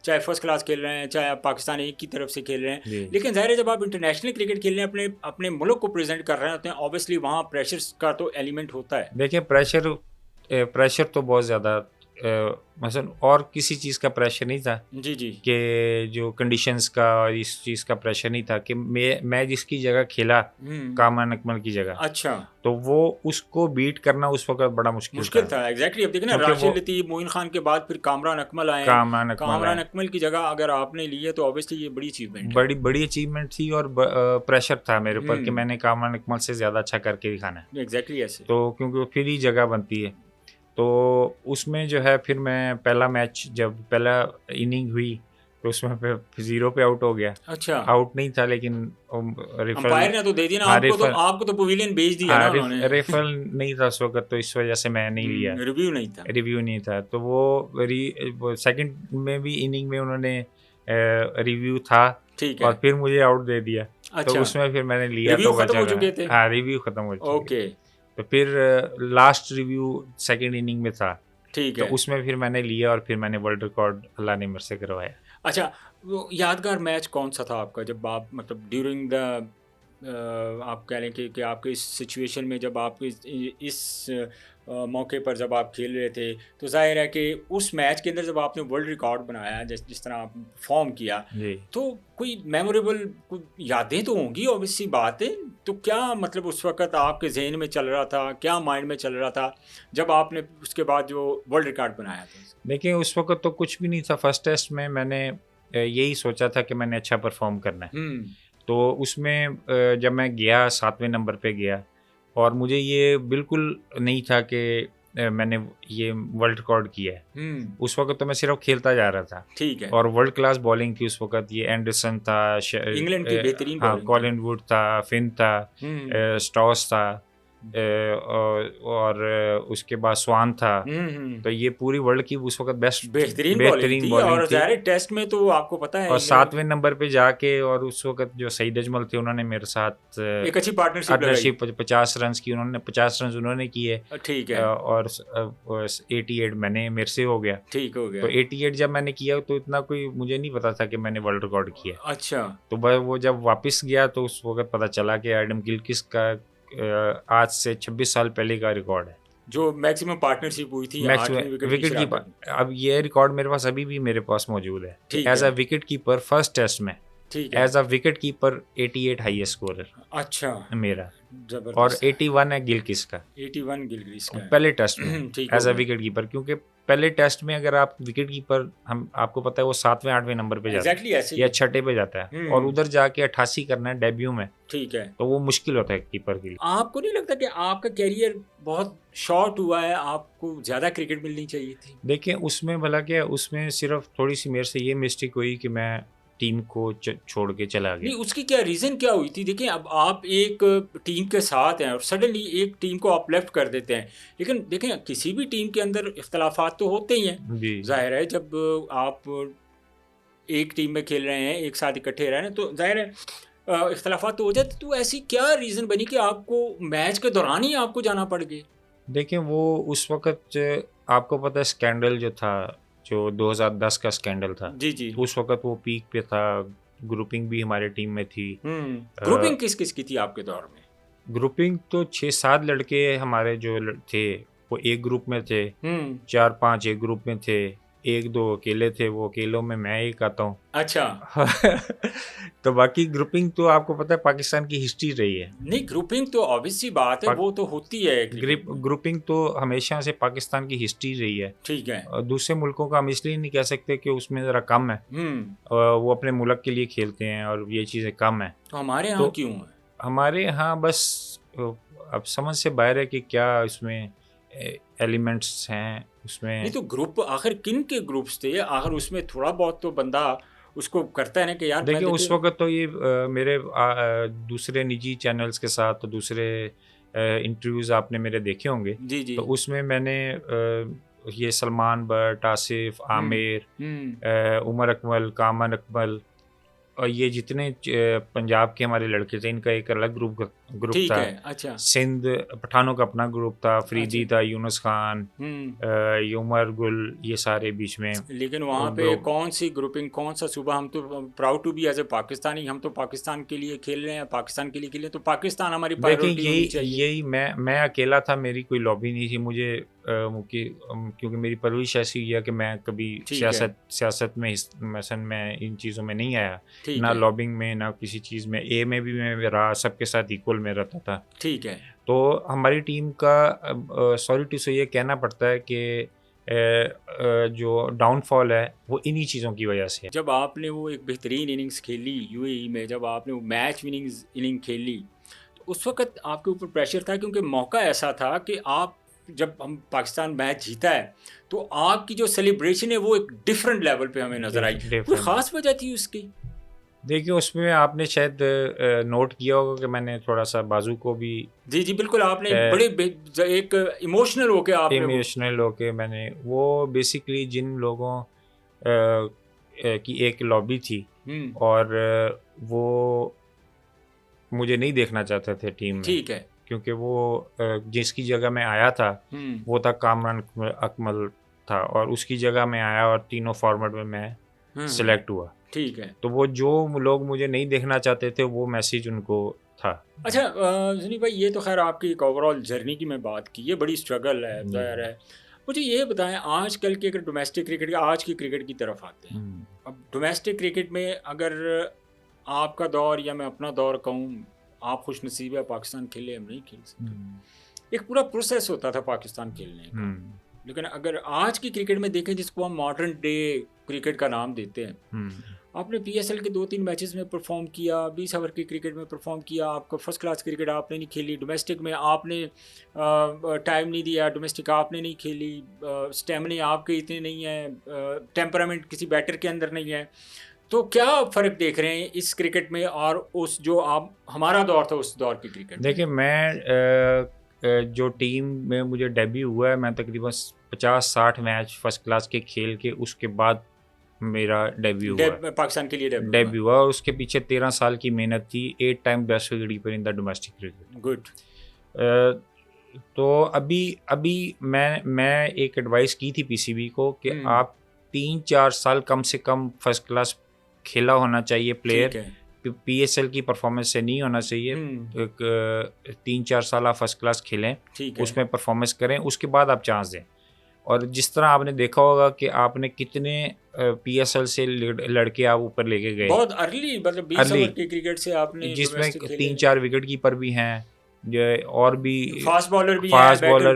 चाहे फर्स्ट क्लास खेल रहे हैं, चाहे आप पाकिस्तान एक की तरफ से खेल रहे हैं, लेकिन ज़ाहिर है जब आप इंटरनेशनल क्रिकेट खेल रहे हैं, अपने मुल्क को प्रेजेंट कर रहे होते हैं, ऑब्वियसली वहाँ प्रेशर का तो एलिमेंट होता है। देखिए प्रेशर तो बहुत ज़्यादा मसलन और किसी चीज़ का प्रेशर नहीं था जी जी कि जो कंडीशंस का और इस चीज़ का प्रेशर नहीं था कि मैं जिसकी जगह खेला कामरान अकमल की जगह, अच्छा तो वो उसको बीट करना उस वक्त बड़ा मुश्किल था एग्जैक्टली। अब देखिए ना, क्योंकि राशिद लतीफ़, मोइन खान के बाद फिर कामरान अकमल आए। कामरान अकमल की जगह अगर आपने ली है तो ऑब्वियसली ये बड़ी अचीवमेंट है। बड़ी अचीवमेंट थी और प्रेशर था मेरे ऊपर कि मैंने कामरान अकमल से ज़्यादा अच्छा करके दिखाना है। एग्जैक्टली ऐसे। तो क्योंकि वो फिर ही जगह बनती है, तो उसमें जो है फिर मैं पहला मैच जब पहला इनिंग हुई तो उसमें पे 0 पे आउट हो गया। अच्छा, आउट नहीं था लेकिन अंपायर ने तो दे दिया ना आपको तो पवेलियन भेज दिया ना उन्होंने। रेफर नहीं था उस वक्त, तो इस वजह से मैं नहीं लिया। रिव्यू नहीं था तो वो सेकंड में भी इनिंग में उन्होंने रिव्यू था, ठीक है, और फिर मुझे आउट दे दिया। अच्छा, तो उसमें फिर मैंने लिया। रिव्यू तो खत्म हो चुके थे। हाँ, रिव्यू खत्म हो चुके। ओके, तो फिर लास्ट रिव्यू सेकंड इनिंग में था, ठीक तो है। उसमें फिर मैंने लिया और फिर मैंने वर्ल्ड रिकॉर्ड अल्लाह ने मेरे से करवाया। अच्छा, वो यादगार मैच कौन सा था आपका जब आप मतलब ड्यूरिंग द आप कह लें कि आपके इस सिचुएशन में जब आप इस मौके पर जब आप खेल रहे थे, तो जाहिर है कि उस मैच के अंदर जब आपने वर्ल्ड रिकॉर्ड बनाया, जिस तरह आप परफॉर्म किया, तो कोई मेमोरेबल यादें तो होंगी, ऑब्वियसली बात है। तो क्या मतलब उस वक्त आपके जहन में चल रहा था, क्या माइंड में चल रहा था जब आपने उसके बाद जो वर्ल्ड रिकॉर्ड बनाया था? देखिए, उस वक्त तो कुछ भी नहीं था। फर्स्ट टेस्ट में मैंने यही सोचा था कि मैंने अच्छा परफॉर्म करना है। तो उसमें जब मैं गया 7वें नंबर पे गया, और मुझे ये बिल्कुल नहीं था कि मैंने ये वर्ल्ड रिकॉर्ड किया है। उस वक्त तो मैं सिर्फ खेलता जा रहा था। ठीक है। और वर्ल्ड क्लास बॉलिंग थी उस वक्त। ये एंडरसन था, इंग्लैंड की बेहतरीन हाँ, कॉलिन वुड था, फिन था, स्टॉस था, और उसके बाद स्वान था। तो ये पूरी वर्ल्ड की उस वक्त बेहतरीन बॉलिंग और ज़ाहिर टेस्ट में तो आपको पता है। और 7वें नंबर पे जाके, और उस वक्त जो सईद अजमल थे उन्होंने मेरे साथ एक अच्छी पार्टनरशिप 50 रन की, 50 रन उन्होंने किए। ठीक है। और 88 मैंने मेरे से हो गया। ठीक हो गया। तो 88 जब मैंने किया तो इतना कोई मुझे नहीं पता था कि मैंने वर्ल्ड रिकॉर्ड किया। अच्छा। तो वो जब वापस गया तो उस वक्त पता चला कि एडम गिलक्रिस्ट का आज से 26 साल पहले का रिकॉर्ड है, जो मैक्सिमम पार्टनरशिप हुई थी विकेट कीपर। अब ये रिकॉर्ड मेरे पास अभी भी मेरे पास मौजूद है। As a wicket keeper first test में, as a wicket keeper 88 highest scorer. अच्छा, मेरा। और 81 है गिलक्रिस्ट का। 81 गिलक्रिस्ट का पहले टेस्ट में एज अ विकेट कीपर। क्योंकि पहले टेस्ट में अगर आप विकेट कीपर, हम आपको पता है वो 7वें 8वें नंबर पे जाता है या 6ठे पे जाता है, और उधर जाके 88 करना है डेब्यू में। ठीक है। तो वो मुश्किल होता है कीपर के लिए। आपको नहीं लगता कि आपका कैरियर बहुत शॉर्ट हुआ है, आपको ज़्यादा क्रिकेट मिलनी चाहिए थी? देखिए, उसमें भला क्या, उसमें सिर्फ थोड़ी सी मेरे से ये मिस्टेक हुई कि मैं टीम को छोड़ के चला गया। नहीं, उसकी क्या रीज़न क्या हुई थी? देखिए, अब आप एक टीम के साथ हैं और सडनली एक टीम को आप लेफ्ट कर देते हैं। लेकिन देखें, किसी भी टीम के अंदर इख्तलाफात तो होते ही हैं। जाहिर है, जब आप एक टीम में खेल रहे हैं, एक साथ इकट्ठे रह रहे हैं, तो जाहिर है इख्तलाफात तो हो जाते। तो ऐसी क्या रीज़न बनी कि आपको मैच के दौरान ही आपको जाना पड़ गया? देखिए, वो उस वक्त आपको पता है स्कैंडल जो था, जो 2010 का स्कैंडल था। जी जी। उस वक्त वो पीक पे था। ग्रुपिंग भी हमारे टीम में थी। ग्रुपिंग किस किस की थी आपके दौर में? ग्रुपिंग तो 6-7 लड़के हमारे जो थे वो एक ग्रुप में थे, 4-5 एक ग्रुप में थे, 1-2 अकेले थे। वो अकेलों में मैं एक आता हूँ। अच्छा। तो बाकी ग्रुपिंग तो आपको पता है पाकिस्तान की हिस्ट्री रही है। नहीं, ग्रुपिंग तो ऑब्वियसली बात है, वो तो होती है। ग्रुपिंग तो हमेशा से पाकिस्तान की हिस्ट्री रही है। ठीक है। दूसरे मुल्कों का हम इसलिए नहीं कह सकते कि उसमें ज़रा कम है। वो अपने मुल्क के लिए खेलते हैं और ये चीज़ें कम है। तो हमारे यहाँ क्यों है? हमारे यहाँ बस अब समझ से बाहर है कि क्या इसमें एलिमेंट्स हैं उसमें। नहीं, तो ग्रुप आखिर किन के ग्रुप्स थे? आखिर उसमें थोड़ा बहुत तो बंदा उसको करता है ना कि यार। देखिए, उस वक्त तो ये मेरे दूसरे निजी चैनल्स के साथ तो दूसरे इंटरव्यूज़ आपने मेरे देखे होंगे। जी जी। तो उसमें मैंने ये सलमान बट, आसिफ, आमिर, उमर अकमल, कामरान अकमल, और ये जितने पंजाब के हमारे लड़के थे, इनका एक अलग ग्रुप ठीक था। है, अच्छा। सिंध पठानों का अपना ग्रुप था, फरीदी अच्छा। था, यूनुस खान, उमर गुल, ये सारे बीच में लेकिन वहाँ पे ग्रुप। कौन सी ग्रुपिंग, कौन सा सूबा, हम तो proud to be as a Pakistani, हम तो पाकिस्तान के लिए खेल रहे हैं, पाकिस्तान के लिए खेल रहे हैं, तो पाकिस्तान हमारी देखिए प्रायोरिटी होनी चाहिए। यही मैं अकेला था, मेरी कोई लॉबी नहीं थी। मुझे क्योंकि मेरी परवरिश ऐसी हुई है कि मैं कभी ठीक है, सियासत में मसलन मैं इन चीज़ों में नहीं आया, ठीक ना है, लॉबिंग में, ना किसी चीज़ में। ए में भी मैं रहा, सबके साथ इक्वल में रहता था। ठीक है। तो हमारी टीम का सॉरी टू से ये कहना पड़ता है कि जो डाउनफॉल है वो इन्हीं चीज़ों की वजह से है। जब आपने वो एक बेहतरीन इनिंग्स खेली यूएई में, जब आपने वो मैच विनिंग्स इनिंग खेली, तो उस वक्त आपके ऊपर प्रेशर था, क्योंकि मौका ऐसा था कि आप, जब हम पाकिस्तान मैच जीता है तो आपकी जो सेलिब्रेशन है वो एक डिफरेंट लेवल पे हमें नज़र आई। कोई डिफरेंट। ख़ास वजह थी उसकी? देखिए उसमें आपने शायद नोट किया होगा कि मैंने थोड़ा सा बाजू को भी जी जी बिल्कुल, आपने बड़े एक इमोशनल होके आपने वो, इमोशनल होके मैंने वो बेसिकली जिन लोगों की एक लॉबी थी और वो मुझे नहीं देखना चाहते थे टीम में, ठीक है, क्योंकि वो जिसकी जगह मैं आया था वो था कामरान अकमल था, और उसकी जगह मैं आया और तीनों फॉर्मेट में मैं सिलेक्ट हुआ। ठीक है। तो वो जो लोग मुझे नहीं देखना चाहते थे वो मैसेज उनको था। अच्छा जुनी भाई, ये तो खैर आपकी एक ओवरऑल जर्नी की मैं बात की, ये बड़ी स्ट्रगल है, जाहिर है। मुझे ये बताएं, आजकल के अगर डोमेस्टिक क्रिकेट, आज की क्रिकेट की तरफ आते हैं, अब डोमेस्टिक क्रिकेट में अगर आपका दौर या मैं अपना दौर कहूँ, आप खुश नसीब है पाकिस्तान खेले, हम नहीं खेल सकते। एक पूरा प्रोसेस होता था पाकिस्तान खेलने का। लेकिन अगर आज की क्रिकेट में देखें, जिसको हम मॉडर्न डे क्रिकेट का नाम देते हैं, आपने पीएसएल के 2-3 मैचेस में परफॉर्म किया, 20 ओवर की क्रिकेट में परफॉर्म किया, आपका फर्स्ट क्लास क्रिकेट आपने नहीं खेली, डोमेस्टिक में आपने टाइम नहीं दिया, डोमेस्टिक आपने नहीं खेली, स्टेमिना आपके इतने नहीं है, टेम्परामेंट किसी बैटर के अंदर नहीं है। तो क्या फ़र्क देख रहे हैं इस क्रिकेट में और उस जो आप, हमारा दौर था उस दौर की क्रिकेट? देखिए मैं जो टीम में मुझे डेब्यू हुआ है, मैं तकरीबन 50-60 मैच फर्स्ट क्लास के खेल के उसके बाद मेरा डेब्यू हुआ, पाकिस्तान के लिए डेब्यू हुआ, और उसके पीछे 13 साल की मेहनत थी। 8 time best wicketkeeper in the domestic cricket. Good. तो अभी मैं एक एडवाइस की थी पीसीबी को कि आप 3-4 साल कम से कम फर्स्ट क्लास खेला होना चाहिए प्लेयर, पीएसएल की परफॉर्मेंस से नहीं होना चाहिए। 3-4 साल आप फर्स्ट क्लास खेलें, उसमें परफॉर्मेंस करें, उसके बाद आप चांस दें। और जिस तरह आपने देखा होगा कि आपने कितने पीएसएल से लड़के आप ऊपर लेके गए, बहुत अर्ली, मतलब 20 ओवर की क्रिकेट से आपने, जिसमें 3-4 विकेट कीपर भी हैं, और भी फास्ट बॉलर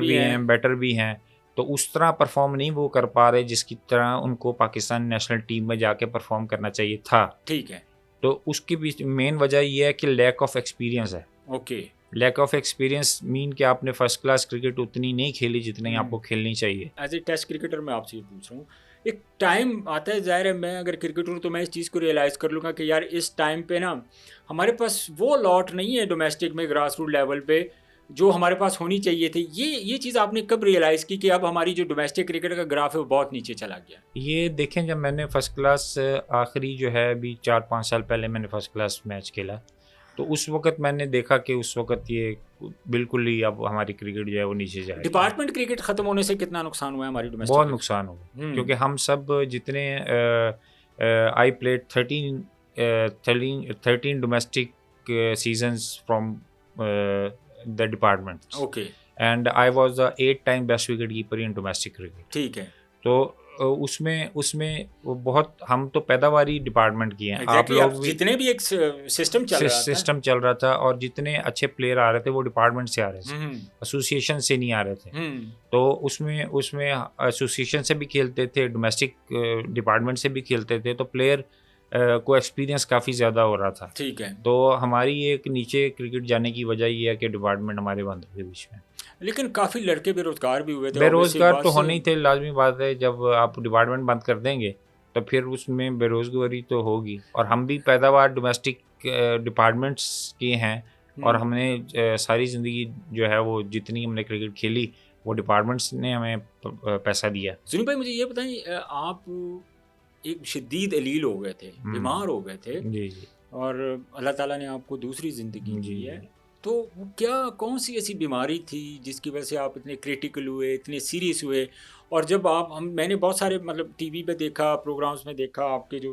भी हैं, बैटर भी हैं। तो उस तरह परफॉर्म नहीं वो कर पा रहे जिसकी तरह उनको पाकिस्तान नेशनल टीम में जाके परफॉर्म करना चाहिए था। ठीक है। तो उसकी भी मेन वजह ये है कि लैक ऑफ एक्सपीरियंस है। Okay. Lack of experience mean कि आपने फर्स्ट क्लास क्रिकेट उतनी नहीं खेली जितनी आपको खेलनी चाहिए। एज ए टेस्ट क्रिकेटर मैं आपसे ये पूछ रहा हूँ, एक टाइम आता है, जाहिर है मैं अगर क्रिकेटर हूँ तो मैं इस चीज़ को रियलाइज़ कर लूँगा कि यार इस टाइम पे ना हमारे पास वो लॉट नहीं है डोमेस्टिक में, ग्रास रूट लेवल पे, जो हमारे पास होनी चाहिए थी। ये चीज़ आपने कब रियलाइज़ की कि अब हमारी जो डोमेस्टिक क्रिकेट का ग्राफ है वो बहुत नीचे चला गया? ये देखें, जब मैंने फ़र्स्ट क्लास आखिरी जो है अभी 4-5 साल पहले मैंने फ़र्स्ट क्लास मैच खेला, तो उस वक्त मैंने देखा कि उस वक्त ये बिल्कुल ही अब हमारी क्रिकेट जो है वो नीचे जा रही है। डिपार्टमेंट क्रिकेट ख़त्म होने से कितना नुकसान हुआ है हमारी डोमेस्टिक? बहुत नुकसान हुआ, क्योंकि हम सब जितने I played 13 domestic seasons from the department. Okay. And I was the 8 time best wicket keeper in domestic cricket. ठीक है। तो उसमें बहुत हम तो पैदावारी डिपार्टमेंट की हैं। आप लोग जितने भी एक सिस्टम चल रहा था और जितने अच्छे प्लेयर आ रहे थे वो डिपार्टमेंट से आ रहे थे, एसोसिएशन से नहीं आ रहे थे। तो उसमें एसोसिएशन से भी खेलते थे, डोमेस्टिक डिपार्टमेंट से भी खेलते थे, तो प्लेयर को एक्सपीरियंस काफ़ी ज़्यादा हो रहा था। ठीक है। तो हमारी एक नीचे क्रिकेट जाने की वजह ये है कि डिपार्टमेंट हमारे बंद हुए बीच में। लेकिन काफ़ी लड़के बेरोजगार भी हुए थे। बेरोजगार तो होने ही थे, लाजमी बात है। जब आप डिपार्टमेंट बंद कर देंगे तो फिर उसमें बेरोजगारी तो होगी। और हम भी पैदावार डोमेस्टिक डिपार्टमेंट्स के हैं, और हमने सारी ज़िंदगी जो है वो जितनी हमने क्रिकेट खेली वो डिपार्टमेंट्स ने हमें पैसा दिया। सुनील भाई, मुझे ये बताइए, आप एक शदीद अलील हो गए थे, बीमार हो गए थे, जी जी, और अल्लाह ताला ने आपको दूसरी ज़िंदगी दी है। तो वो क्या कौन सी ऐसी बीमारी थी जिसकी वजह से आप इतने क्रिटिकल हुए, इतने सीरियस हुए? और जब आप हम मैंने बहुत सारे मतलब टीवी पे देखा, प्रोग्राम्स में देखा, आपकी जो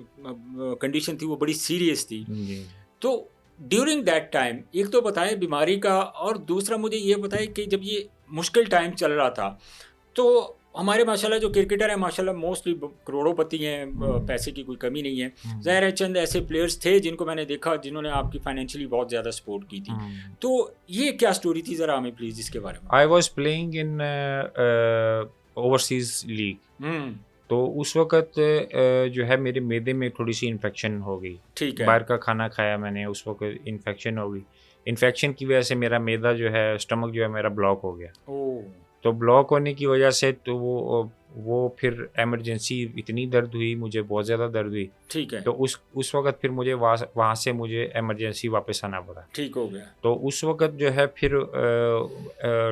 कंडीशन थी वो बड़ी सीरियस थी। जी। तो ड्यूरिंग दैट टाइम एक तो बताएं बीमारी का, और दूसरा मुझे ये बताएं कि जब ये मुश्किल टाइम चल रहा था तो हमारे माशाल्लाह जो क्रिकेटर हैं माशाल्लाह मोस्टली करोड़ोंपति हैं, पैसे की कोई कमी नहीं है। ज़ाहिर है चंद ऐसे प्लेयर्स थे जिनको मैंने देखा जिन्होंने आपकी फाइनेंशियली बहुत ज़्यादा सपोर्ट की थी। तो ये क्या स्टोरी थी, ज़रा हमें प्लीज़ इसके बारे में। I was playing in overseas league. तो उस वक़्त जो है मेरे मैदे में थोड़ी सी इन्फेक्शन हो गई। ठीक है। बाहर का खाना खाया मैंने, उस वक़्त इन्फेक्शन हो गई। इन्फेक्शन की वजह से मेरा मैदा जो है, स्टमक जो है मेरा ब्लॉक हो गया। ओह। तो ब्लॉक होने की वजह से तो वो फिर इमरजेंसी इतनी दर्द हुई, मुझे बहुत ज़्यादा दर्द हुई। ठीक है। तो उस वक़्त फिर मुझे वहाँ से मुझे इमरजेंसी वापस आना पड़ा। ठीक हो गया। तो उस वक़्त जो है फिर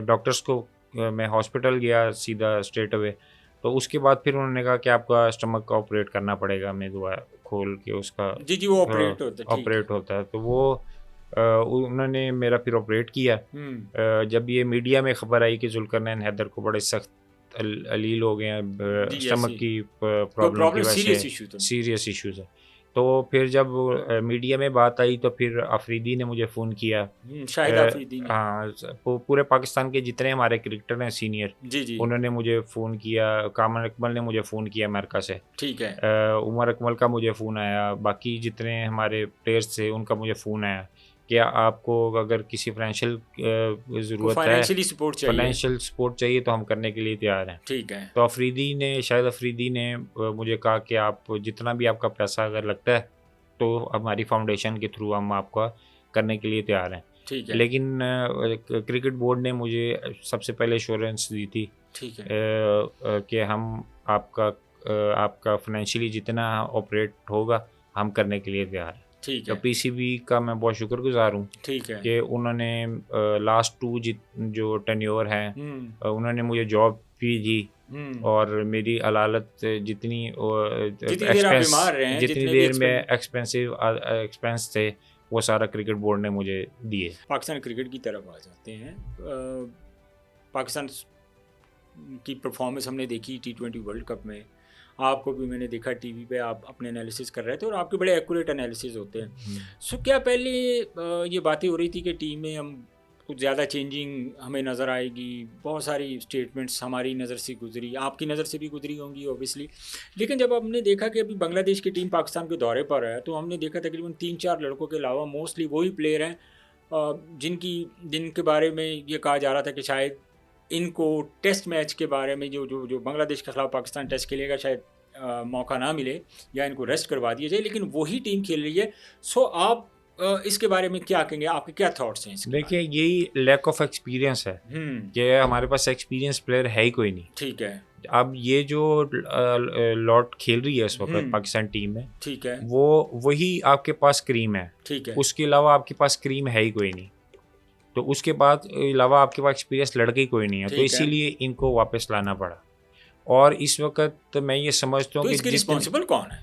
डॉक्टर्स को मैं हॉस्पिटल गया सीधा स्ट्रेट अवे। तो उसके बाद फिर उन्होंने कहा कि आपका स्टमक का ऑपरेट करना पड़ेगा, मेदुआ खोल के उसका जी जी वो ऑपरेट होता है। ठीक है। ऑपरेट होता है। तो वो उन्होंने मेरा फिर ऑपरेट किया। जब ये मीडिया में खबर आई कि जुल्करनैन हैदर को बड़े सख्त अलील हो गए हैं जी, स्टमक ऐसी की प्रॉब्लम की वजह सीरियस से, इशू था। सीरियस इश्यूज है। तो फिर जब मीडिया में बात आई तो फिर अफरीदी ने मुझे फ़ोन किया। शाहिद अफरीदी ने। हाँ, पूरे पाकिस्तान के जितने हमारे क्रिकेटर हैं सीनियर, जी जी। उन्होंने मुझे फ़ोन किया। कामर अकमल ने मुझे फ़ोन किया अमेरिका से। ठीक है। उमर अकमल का मुझे फ़ोन आया। बाकी जितने हमारे प्लेयर्स थे उनका मुझे फ़ोन आया कि आपको अगर किसी फाइनेंशियल ज़रूरत है, फाइनेंशियली सपोर्ट चाहिए। फाइनेंशियल सपोर्ट चाहिए तो हम करने के लिए तैयार हैं। ठीक है। तो शाहिद अफरीदी ने मुझे कहा कि आप जितना भी आपका पैसा अगर लगता है तो हमारी फाउंडेशन के थ्रू हम आपका करने के लिए तैयार हैं। ठीक है। लेकिन क्रिकेट बोर्ड ने मुझे सबसे पहले एश्योरेंस दी थी ठीक है। कि हम आपका फाइनेंशियली जितना ऑपरेट होगा हम करने के लिए तैयार हैं। ठीक तो है। पीसीबी का मैं बहुत शुक्रगुजार हूँ ठीक है। कि उन्होंने लास्ट 2 जो टेन्योर हैं उन्होंने मुझे जॉब भी दी और मेरी अलालत जितनी देर आप बीमार रहे हैं, जितनी देर में एक्सपेंस थे वो सारा क्रिकेट बोर्ड ने मुझे दिए। पाकिस्तान क्रिकेट की तरफ आ जाते हैं। पाकिस्तान की परफॉर्मेंस हमने देखी T20 वर्ल्ड कप में, आपको भी मैंने देखा टीवी पे, आप अपने एनालिसिस कर रहे थे और आपके बड़े एक्यूरेट एनालिसिस होते हैं। सो क्या पहले ये बातें हो रही थी कि टीम में हम कुछ ज़्यादा चेंजिंग हमें नज़र आएगी? बहुत सारी स्टेटमेंट्स हमारी नज़र से गुजरी, आपकी नज़र से भी गुजरी होंगी ओबियसली। लेकिन जब हमने देखा कि अभी बांग्लादेश की टीम पाकिस्तान के दौरे पर है तो हमने देखा तकरीबन 3-4 लड़कों के अलावा मोस्टली वही प्लेयर हैं जिनके बारे में ये कहा जा रहा था कि शायद इनको टेस्ट मैच के बारे में जो बांग्लादेश के खिलाफ पाकिस्तान टेस्ट खेलेगा शायद मौका ना मिले या इनको रेस्ट करवा दिया जाए, लेकिन वही टीम खेल रही है। सो आप इसके बारे में क्या कहेंगे, आपके क्या थॉट्स हैं इसके? देखिए यही लैक ऑफ एक्सपीरियंस है कि हमारे पास एक्सपीरियंस प्लेयर है ही कोई नहीं। ठीक है। अब ये जो लॉट खेल रही है इस वक्त पाकिस्तान टीम में, ठीक है, वो वही आपके पास क्रीम है। ठीक है। उसके अलावा आपके पास क्रीम है ही कोई नहीं। तो उसके बाद अलावा आपके पास एक्सपीरियंस लड़के ही कोई नहीं है। तो इसीलिए इनको वापस लाना पड़ा। और इस वक्त मैं ये समझता हूँ कि इसके रिस्पॉन्सिबल कौन है?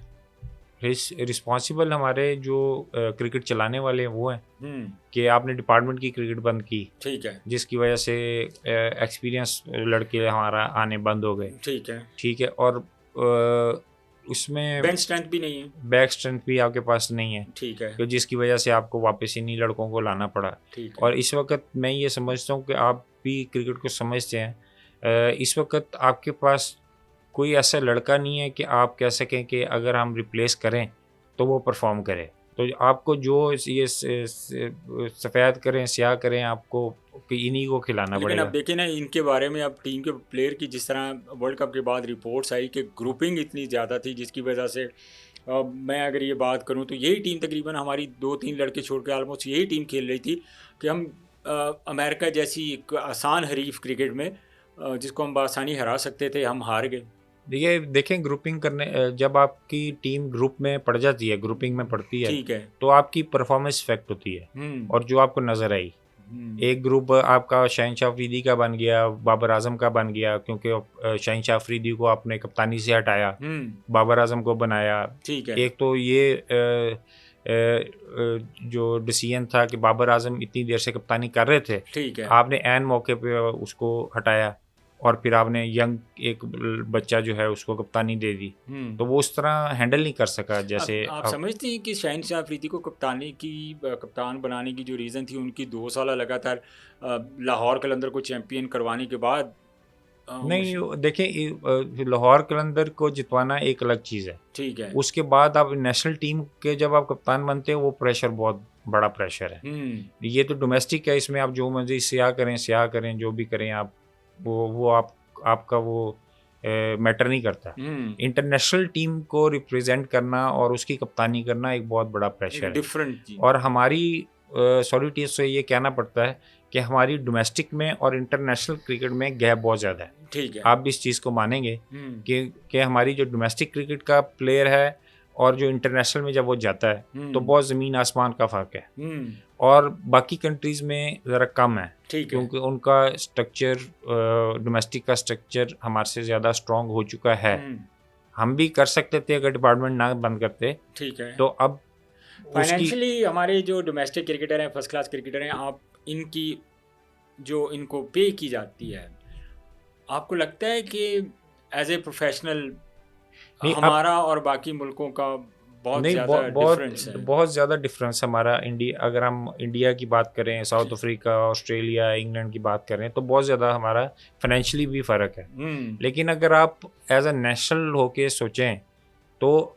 रिस्पॉन्सिबल हमारे जो क्रिकेट चलाने वाले हैं वो हैं कि आपने डिपार्टमेंट की क्रिकेट बंद की। ठीक है। जिसकी वजह से एक्सपीरियंस लड़के हमारा आने बंद हो गए। ठीक है। ठीक है। और उसमें बेंच स्ट्रेंथ भी नहीं है, बैक स्ट्रेंथ भी आपके पास नहीं है। ठीक है। तो जिसकी वजह से आपको वापस इन्हीं लड़कों को लाना पड़ा। ठीक है। और इस वक्त मैं ये समझता हूँ कि आप भी क्रिकेट को समझते हैं, इस वक्त आपके पास कोई ऐसा लड़का नहीं है कि आप कह सकें कि अगर हम रिप्लेस करें तो वो परफॉर्म करे। तो आपको जो ये सफ़ेद करें स्याह करें, आपको इन्हीं को खिलाना पड़ेगा। लेकिन अब देखें ना इनके बारे में, अब टीम के प्लेयर की जिस तरह वर्ल्ड कप के बाद रिपोर्ट्स आई कि ग्रुपिंग इतनी ज़्यादा थी जिसकी वजह से मैं अगर ये बात करूं तो यही टीम तकरीबन हमारी 2-3 लड़के छोड़ के ऑलमोस्ट यही टीम खेल रही थी कि हम अमेरिका जैसी एक आसान हरीफ क्रिकेट में जिसको हम आसानी हरा सकते थे, हम हार गए। देखिए देखें ग्रुपिंग करने, जब आपकी टीम ग्रुप में पड़ जाती है, ग्रुपिंग में पड़ती है, ठीक है, तो आपकी परफॉर्मेंस इफेक्ट होती है। और जो आपको नज़र आई, एक ग्रुप आपका शहनशाह अफरीदी का बन गया, बाबर आजम का बन गया, क्योंकि शहनशाह अफरीदी को आपने कप्तानी से हटाया, बाबर आजम को बनाया। ठीक है। एक तो ये जो डिसीजन था कि बाबर आजम इतनी देर से कप्तानी कर रहे थे, ठीक है, आपने ऐन मौके पे उसको हटाया और फिर आपने यंग एक बच्चा जो है उसको कप्तानी दे दी, तो वो उस तरह हैंडल नहीं कर सका जैसे आप समझते हैं कि शाहीन शाह अफरीदी को कप्तान बनाने की जो रीज़न थी उनकी 2 साल लगातार लाहौर कलंदर को चैंपियन करवाने के बाद नहीं, देखिए लाहौर कलंदर को जितवाना एक अलग चीज़ है, ठीक है, उसके बाद आप नेशनल टीम के जब आप कप्तान बनते हो वो प्रेशर बहुत बड़ा प्रेशर है। ये तो डोमेस्टिक है, इसमें आप जो मर्जी स्याह करें जो भी करें आप, वो आपका वो मैटर नहीं करता। इंटरनेशनल टीम को रिप्रेजेंट करना और उसकी कप्तानी करना एक बहुत बड़ा प्रेशर है, डिफरेंट। और हमारी सॉरी टीम से ये कहना पड़ता है कि हमारी डोमेस्टिक में और इंटरनेशनल क्रिकेट में गैप बहुत ज़्यादा है। ठीक है, आप भी इस चीज़ को मानेंगे कि हमारी जो डोमेस्टिक क्रिकेट का प्लेयर है और जो इंटरनेशनल में जब वो जाता है तो बहुत ज़मीन आसमान का फ़र्क है, और बाकी कंट्रीज़ में ज़रा कम है, क्योंकि उनका स्ट्रक्चर, डोमेस्टिक का स्ट्रक्चर हमारे से ज़्यादा स्ट्रॉन्ग हो चुका है। हम भी कर सकते थे अगर डिपार्टमेंट ना बंद करते, ठीक है। तो अब फाइनेंशियली हमारे जो डोमेस्टिक क्रिकेटर हैं, फर्स्ट क्लास क्रिकेटर हैं, आप इनकी जो इनको पे की जाती है, आपको लगता है कि एज ए प्रोफेशनल हमारा और बाकी मुल्कों का बहुत ज़्यादा डिफरेंस है? बहुत ज़्यादा डिफरेंस हमारा अगर हम इंडिया की बात करें, साउथ अफ्रीका, ऑस्ट्रेलिया, इंग्लैंड की बात करें, तो बहुत ज़्यादा हमारा फाइनेंशियली भी फ़र्क है। लेकिन अगर आप एज अ नेशनल होके सोचें तो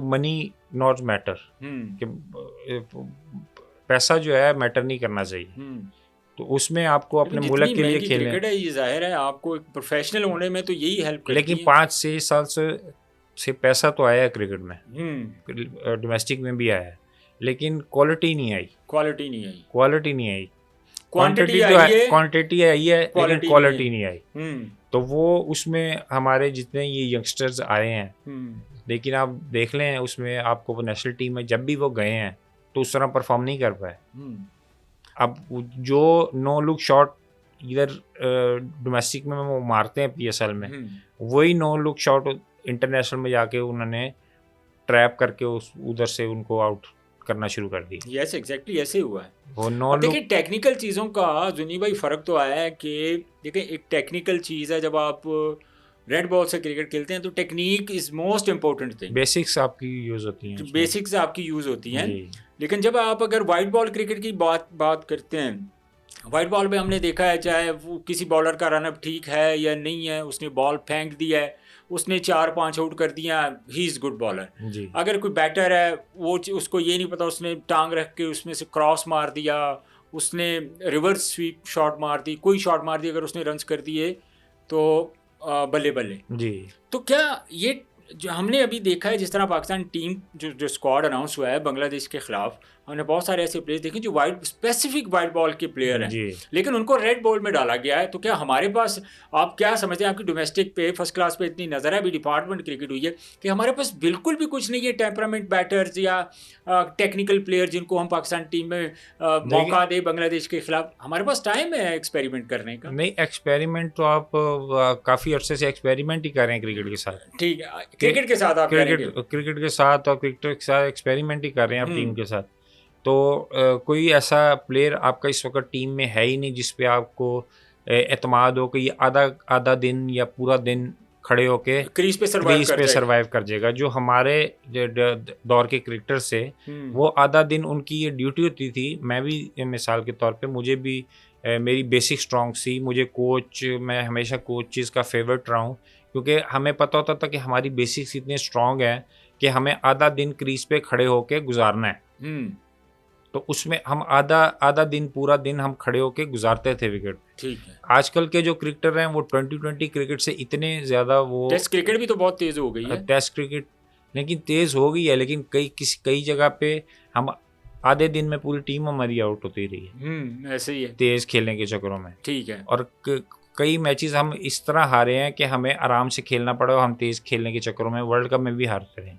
मनी नॉट मैटर, कि पैसा जो है मैटर नहीं करना चाहिए, तो उसमें आपको अपने मुल्क के लिए खेलना है। ये जाहिर है आपको एक प्रोफेशनल होने में तो यही हेल्प करती है। लेकिन 5-6 साल से पैसा तो आया है क्रिकेट में, डोमेस्टिक में भी आया है, लेकिन क्वालिटी नहीं आई। क्वांटिटी आई है लेकिन क्वालिटी नहीं आई। तो वो उसमें हमारे जितने ये यंगस्टर्स आए हैं, लेकिन आप देख लें उसमें आपको वो नेशनल टीम में जब भी वो गए हैं तो उस तरह परफॉर्म नहीं कर पाए। अब जो नो लुक शॉट इधर डोमेस्टिक में वो मारते हैं PSL में, वही नो लुक शॉट इंटरनेशनल में जाके उन्होंने ट्रैप करके उधर से उनको आउट करना शुरू कर दी। यस, एग्जैक्टली ऐसे हुआ है। वो नो लुक। देखिए टेक्निकल चीज़ों का जुनी भाई फ़र्क तो आया है कि देखिए एक टेक्निकल चीज़ है, जब आप रेड बॉल से क्रिकेट खेलते हैं तो technique is most important thing. Basics आपकी यूज़ होती हैं, बेसिक्स आपकी यूज़ होती हैं। लेकिन जब आप अगर वाइट बॉल क्रिकेट की बात करते हैं, वाइट बॉल पे हमने देखा है चाहे वो किसी बॉलर का रनअप ठीक है या नहीं है, उसने बॉल फेंक दिया है, उसने 4-5 आउट कर दिया, ही इज़ गुड बॉलर। अगर कोई बैटर है वो उसको ये नहीं पता, उसने टांग रख के उसमें से क्रॉस मार दिया, उसने रिवर्स स्वीप शॉट मार दी, कोई शॉट मार दी, अगर उसने रन्स कर दिए तो बल्ले बल्ले जी। तो क्या ये जो हमने अभी देखा है, जिस तरह पाकिस्तान टीम जो स्क्वाड अनाउंस हुआ है बांग्लादेश के खिलाफ, हमने बहुत सारे ऐसे प्लेयर्स देखे जो स्पेसिफिक वाइट बॉल के प्लेयर हैं, लेकिन उनको रेड बॉल में डाला गया है। तो क्या हमारे पास, आप क्या समझते हैं, आपकी डोमेस्टिक पे फर्स्ट क्लास पे इतनी नज़र है, अभी डिपार्टमेंट क्रिकेट हुई है, कि हमारे पास बिल्कुल भी कुछ नहीं है टेम्परामेंट बैटर्स या टेक्निकल प्लेयर जिनको हम पाकिस्तान टीम में मौका दे बांग्लादेश के खिलाफ? हमारे पास टाइम है एक्सपेरिमेंट करने का। नहीं, एक्सपेरिमेंट तो आप काफ़ी अर्से से एक्सपेरिमेंट ही कर रहे हैं क्रिकेट के साथ। ठीक है, क्रिकेट के साथ आप क्रिकेट के साथ और क्रिकेट के साथ एक्सपेरिमेंट ही कर रहे हैं आप टीम के साथ। तो कोई ऐसा प्लेयर आपका इस वक्त टीम में है ही नहीं जिस पे आपको एतमाद हो कि ये आधा दिन या पूरा दिन खड़े होके क्रीज पे सर्वाइव कर जाएगा। जो हमारे दौर के क्रिकेटर से वो आधा दिन उनकी ये ड्यूटी होती थी। मैं भी मिसाल के तौर पे, मुझे भी मेरी बेसिक स्ट्रॉन्ग सी, मैं हमेशा कोचेज़ का फेवरेट रहा हूँ, क्योंकि हमें पता होता था कि हमारी बेसिक्स इतने स्ट्रॉन्ग हैं कि हमें आधा दिन क्रीज पे खड़े होके गुजारना है। तो उसमें हम आधा दिन, पूरा दिन हम खड़े होके गुजारते थे विकेट। ठीक है। आजकल के जो क्रिकेटर हैं वो 2020 क्रिकेट से इतने ज़्यादा, वो टेस्ट क्रिकेट भी तो बहुत तेज़ हो गई है। टेस्ट क्रिकेट लेकिन तेज़ हो गई है, लेकिन कई जगह पे हम आधे दिन में पूरी टीम हमारी आउट होती रही है। ऐसे ही है, तेज़ खेलने के चक्करों में। ठीक है। और कई मैचेस हम इस तरह हारे हैं कि हमें आराम से खेलना पड़ा और हम तेज़ खेलने के चक्करों में वर्ल्ड कप में भी हारते रहे।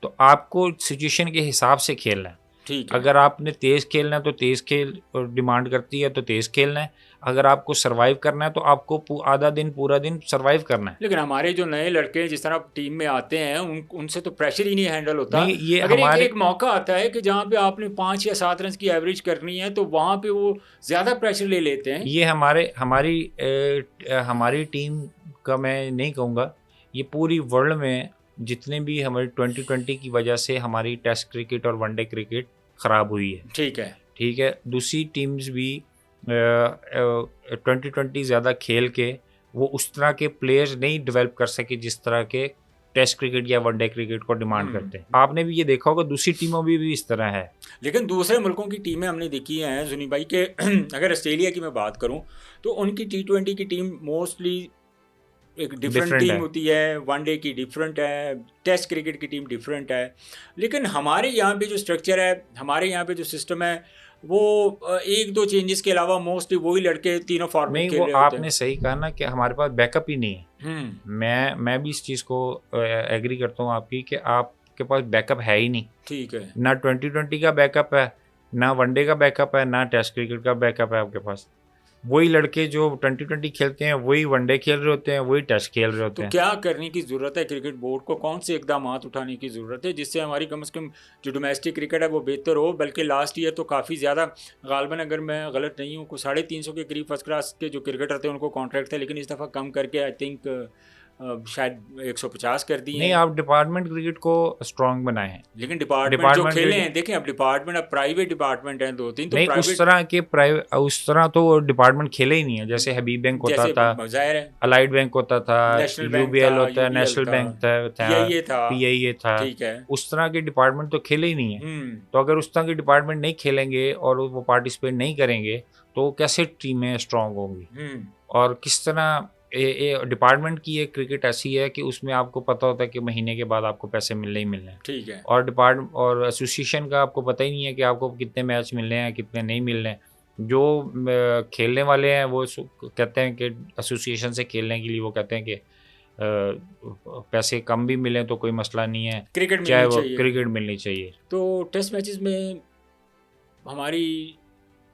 तो आपको सिचुएशन के हिसाब से खेलना है। ठीक है। अगर आपने तेज़ खेलना है तो तेज़ खेल डिमांड करती है तो तेज़ खेलना है, अगर आपको सर्वाइव करना है तो आपको आधा दिन पूरा दिन सर्वाइव करना है। लेकिन हमारे जो नए लड़के जिस तरह टीम में आते हैं उनसे तो प्रेशर ही नहीं हैंडल होता। नहीं, ये अगर हमारे एक मौका आता है कि जहाँ पे आपने 5 या 7 रन की एवरेज करनी है तो वहाँ पे वो ज़्यादा प्रेशर ले लेते हैं। ये हमारी टीम का मैं नहीं कहूँगा, ये पूरी वर्ल्ड में जितने भी हमारी 2020 की वजह से हमारी टेस्ट क्रिकेट और वनडे क्रिकेट ख़राब हुई है। ठीक है। ठीक है, दूसरी टीम्स भी 2020 ज़्यादा खेल के वो उस तरह के प्लेयर्स नहीं डेवलप कर सके जिस तरह के टेस्ट क्रिकेट या वनडे क्रिकेट को डिमांड करते हैं। आपने भी ये देखा होगा दूसरी टीमों में भी इस तरह है। लेकिन दूसरे मुल्कों की टीमें हमने देखी हैं जुनी भाई के अगर ऑस्ट्रेलिया की मैं बात करूं तो उनकी T20 की टीम मोस्टली एक डिफरेंट टीम होती है, वनडे की डिफरेंट है, टेस्ट क्रिकेट की टीम डिफरेंट है। लेकिन हमारे यहाँ पे जो स्ट्रक्चर है, हमारे यहाँ पे जो सिस्टम है, वो एक दो चेंजेस के अलावा मोस्टली वही लड़के तीनों फॉर्मेट खेल रहे होते हैं। आपने सही कहा ना कि हमारे पास बैकअप ही नहीं है। मैं भी इस चीज़ को एग्री करता हूँ आपकी कि आपके पास बैकअप है ही नहीं। ठीक है। ना 2020 का बैकअप है, ना वनडे का बैकअप है, ना टेस्ट क्रिकेट का बैकअप है आपके पास। वही लड़के जो 2020 खेलते हैं वही वनडे खेल रहे होते हैं, वही टेस्ट खेल रहे होते हैं। तो क्या करने की ज़रूरत है क्रिकेट बोर्ड को? कौन से इकदाम उठाने की ज़रूरत है जिससे हमारी कम से कम जो डोमेस्टिक क्रिकेट है वो बेहतर हो? बल्कि लास्ट ईयर तो काफ़ी ज़्यादा गालबन, अगर मैं गलत नहीं हूँ, 350 के करीब फर्स्ट क्लास के जो क्रिकेटर थे उनको कॉन्ट्रैक्ट थे, लेकिन इस दफ़ा कम करके आई थिंक शायद 150 कर दिए। नहीं, आप डिपार्टमेंट क्रिकेट को स्ट्रांग बनाए हैं। लेकिन डिपार्टमेंट जो खेले हैं, देखें अब डिपार्टमेंट, अब प्राइवेट डिपार्टमेंट हैं 2-3 तो नहीं, उस तरह तो प्राइवेट खेले ही नहीं है। जैसे हबीब बैंक होता था, जाहिर है, अलाइड बैंक होता था, UBL होता है, नेशनल बैंक था, PIA था। ठीक है, उस तरह के डिपार्टमेंट तो खेले ही नहीं है। तो अगर उस तरह के डिपार्टमेंट नहीं खेलेंगे और वो पार्टिसिपेट नहीं करेंगे तो कैसे टीमें स्ट्रांग होंगी? और किस तरह डिपार्टमेंट की एक क्रिकेट ऐसी है कि उसमें आपको पता होता है कि महीने के बाद आपको पैसे मिलने ही मिलने हैं। ठीक है। और एसोसिएशन का आपको पता ही नहीं है कि आपको कितने मैच मिलने हैं, कितने नहीं मिलने हैं। जो खेलने वाले हैं वो कहते हैं कि एसोसिएशन से खेलने के लिए वो कहते हैं कि पैसे कम भी मिले तो कोई मसला नहीं है, चाहे वो क्रिकेट मिलनी चाहिए। तो टेस्ट मैचेस में हमारी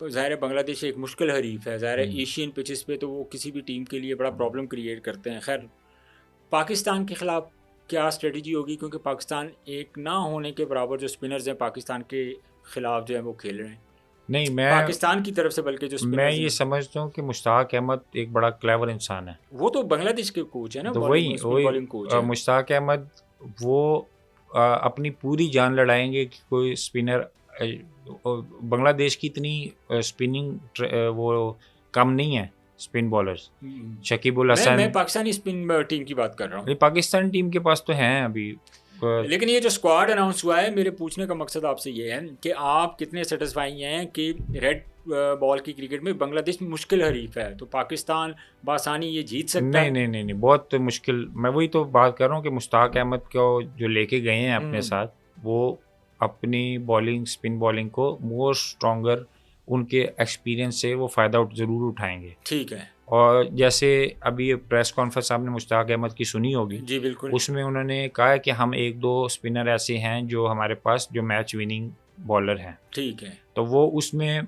तो ज़ाहिर है बांग्लादेश एक मुश्किल हरीफ है, ज़ाहिर है एशियन पिचेस पे तो वो किसी भी टीम के लिए बड़ा प्रॉब्लम क्रिएट करते हैं। खैर, पाकिस्तान के ख़िलाफ़ क्या स्ट्रेटजी होगी? क्योंकि पाकिस्तान एक ना होने के बराबर जो स्पिनर्स हैं पाकिस्तान के ख़िलाफ़ जो है वो खेल रहे हैं। नहीं, पाकिस्तान की तरफ से, बल्कि जो मैं ये समझता हूँ कि मुश्ताक अहमद एक बड़ा क्लेवर इंसान है। वो तो बांग्लादेश के कोच है ना, तो वही मुश्ताक अहमद वो अपनी पूरी जान लड़ाएंगे कि कोई स्पिनर, बांग्लादेश की इतनी स्पिनिंग वो कम नहीं है स्पिन बॉलर्स। शकीबुल हसन, मैं पाकिस्तानी स्पिन टीम की बात कर रहा हूँ। पाकिस्तान टीम के पास तो हैं अभी, लेकिन ये जो स्क्वाड अनाउंस हुआ है, मेरे पूछने का मकसद आपसे ये है कि आप कितने सेटिस्फाई हैं कि रेड बॉल की क्रिकेट में बांग्लादेश मुश्किल हरीफ है तो पाकिस्तान बासानी ये जीत सकता है? नहीं, बहुत मुश्किल। मैं वही तो बात कर रहा हूँ कि मुश्ताक अहमद को जो लेके गए हैं अपने साथ, वो अपनी बॉलिंग, स्पिन बॉलिंग को मोर स्ट्रॉन्गर, उनके एक्सपीरियंस से वो फ़ायदा ज़रूर उठाएंगे। ठीक है। और जैसे अभी प्रेस कॉन्फ्रेंस आपने मुश्ताक अहमद की सुनी होगी। जी बिल्कुल। उसमें उन्होंने कहा कि हम एक दो स्पिनर ऐसे हैं जो हमारे पास जो मैच विनिंग बॉलर हैं। ठीक है। तो वो उसमें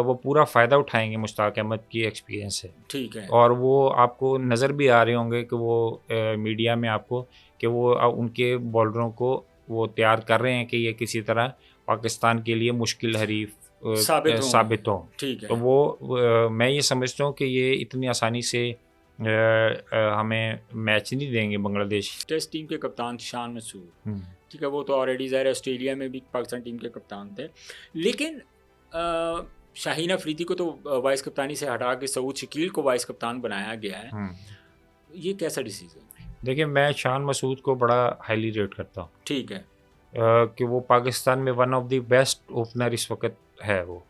वो पूरा फ़ायदा उठाएंगे मुश्ताक अहमद की एक्सपीरियंस से। ठीक है। और वो आपको नज़र भी आ रहे होंगे कि वो मीडिया में आपको कि वो उनके बॉलरों को वो तैयार कर रहे हैं कि ये किसी तरह पाकिस्तान के लिए मुश्किल हरीफ साबित हो। ठीक है। तो वो मैं ये समझता हूँ कि ये इतनी आसानी से हमें मैच नहीं देंगे बांग्लादेश। टेस्ट टीम के कप्तान शान मसूद, ठीक है, वो तो ऑलरेडी ज़ाहिर ऑस्ट्रेलिया में भी पाकिस्तान टीम के कप्तान थे, लेकिन शाहीन अफरीदी को तो वाइस कप्तानी से हटा के सऊद शकील को वाइस कप्तान बनाया गया है। ये कैसा डिसीजन? देखिए, मैं शान मसूद को बड़ा हाईली रेट करता हूँ। ठीक है। कि वो पाकिस्तान में one of the best opener इस वक्त है। वो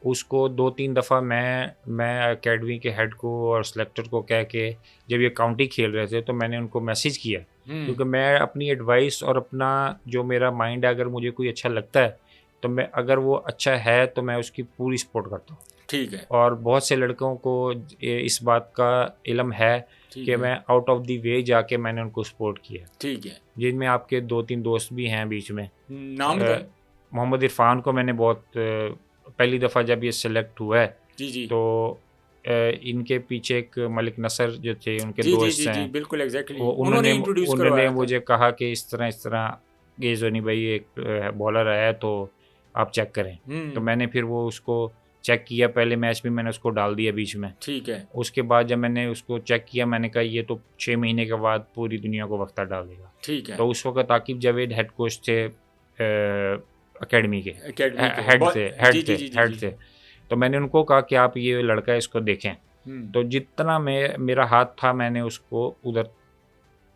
उसको 2-3 दफ़ा मैं एकेडमी के हेड को और सेलेक्टर को कह के, जब ये काउंटी खेल रहे थे तो मैंने उनको मैसेज किया, क्योंकि मैं अपनी एडवाइस और अपना जो मेरा माइंड है, अगर मुझे कोई अच्छा लगता है तो मैं, अगर वो अच्छा है तो मैं उसकी पूरी सपोर्ट करता हूँ। ठीक है। और बहुत से लड़कों को इस बात का इल्म है कि मैं आउट ऑफ द वे जाके मैंने उनको सपोर्ट किया। ठीक है। जिनमें आपके 2-3 दोस्त भी हैं बीच में। नाम मोहम्मद इरफान को मैंने बहुत पहली दफ़ा जब ये सिलेक्ट हुआ है जी तो इनके पीछे एक मलिक नसर जो थे उनके जी दोस्त जी हैं, बिल्कुल एग्जैक्टली उन्होंने इंट्रोड्यूस उन्होंने करवाया मुझे कहा कि इस तरह ये जोनी भाई एक बॉलर आया तो आप चेक करें। तो मैंने फिर वो उसको चेक किया, पहले मैच में मैंने उसको डाल दिया बीच में। ठीक है। उसके बाद जब मैंने उसको चेक किया मैंने कहा ये तो 6 महीने के बाद पूरी दुनिया को वक्ता डाल देगा। ठीक है। तो उस वक्त आकिब जावेद हेड कोच थे, अकेडमी के हेड थे। तो मैंने उनको कहा कि आप ये लड़का इसको देखें। तो जितना मेरा हाथ था मैंने उसको उधर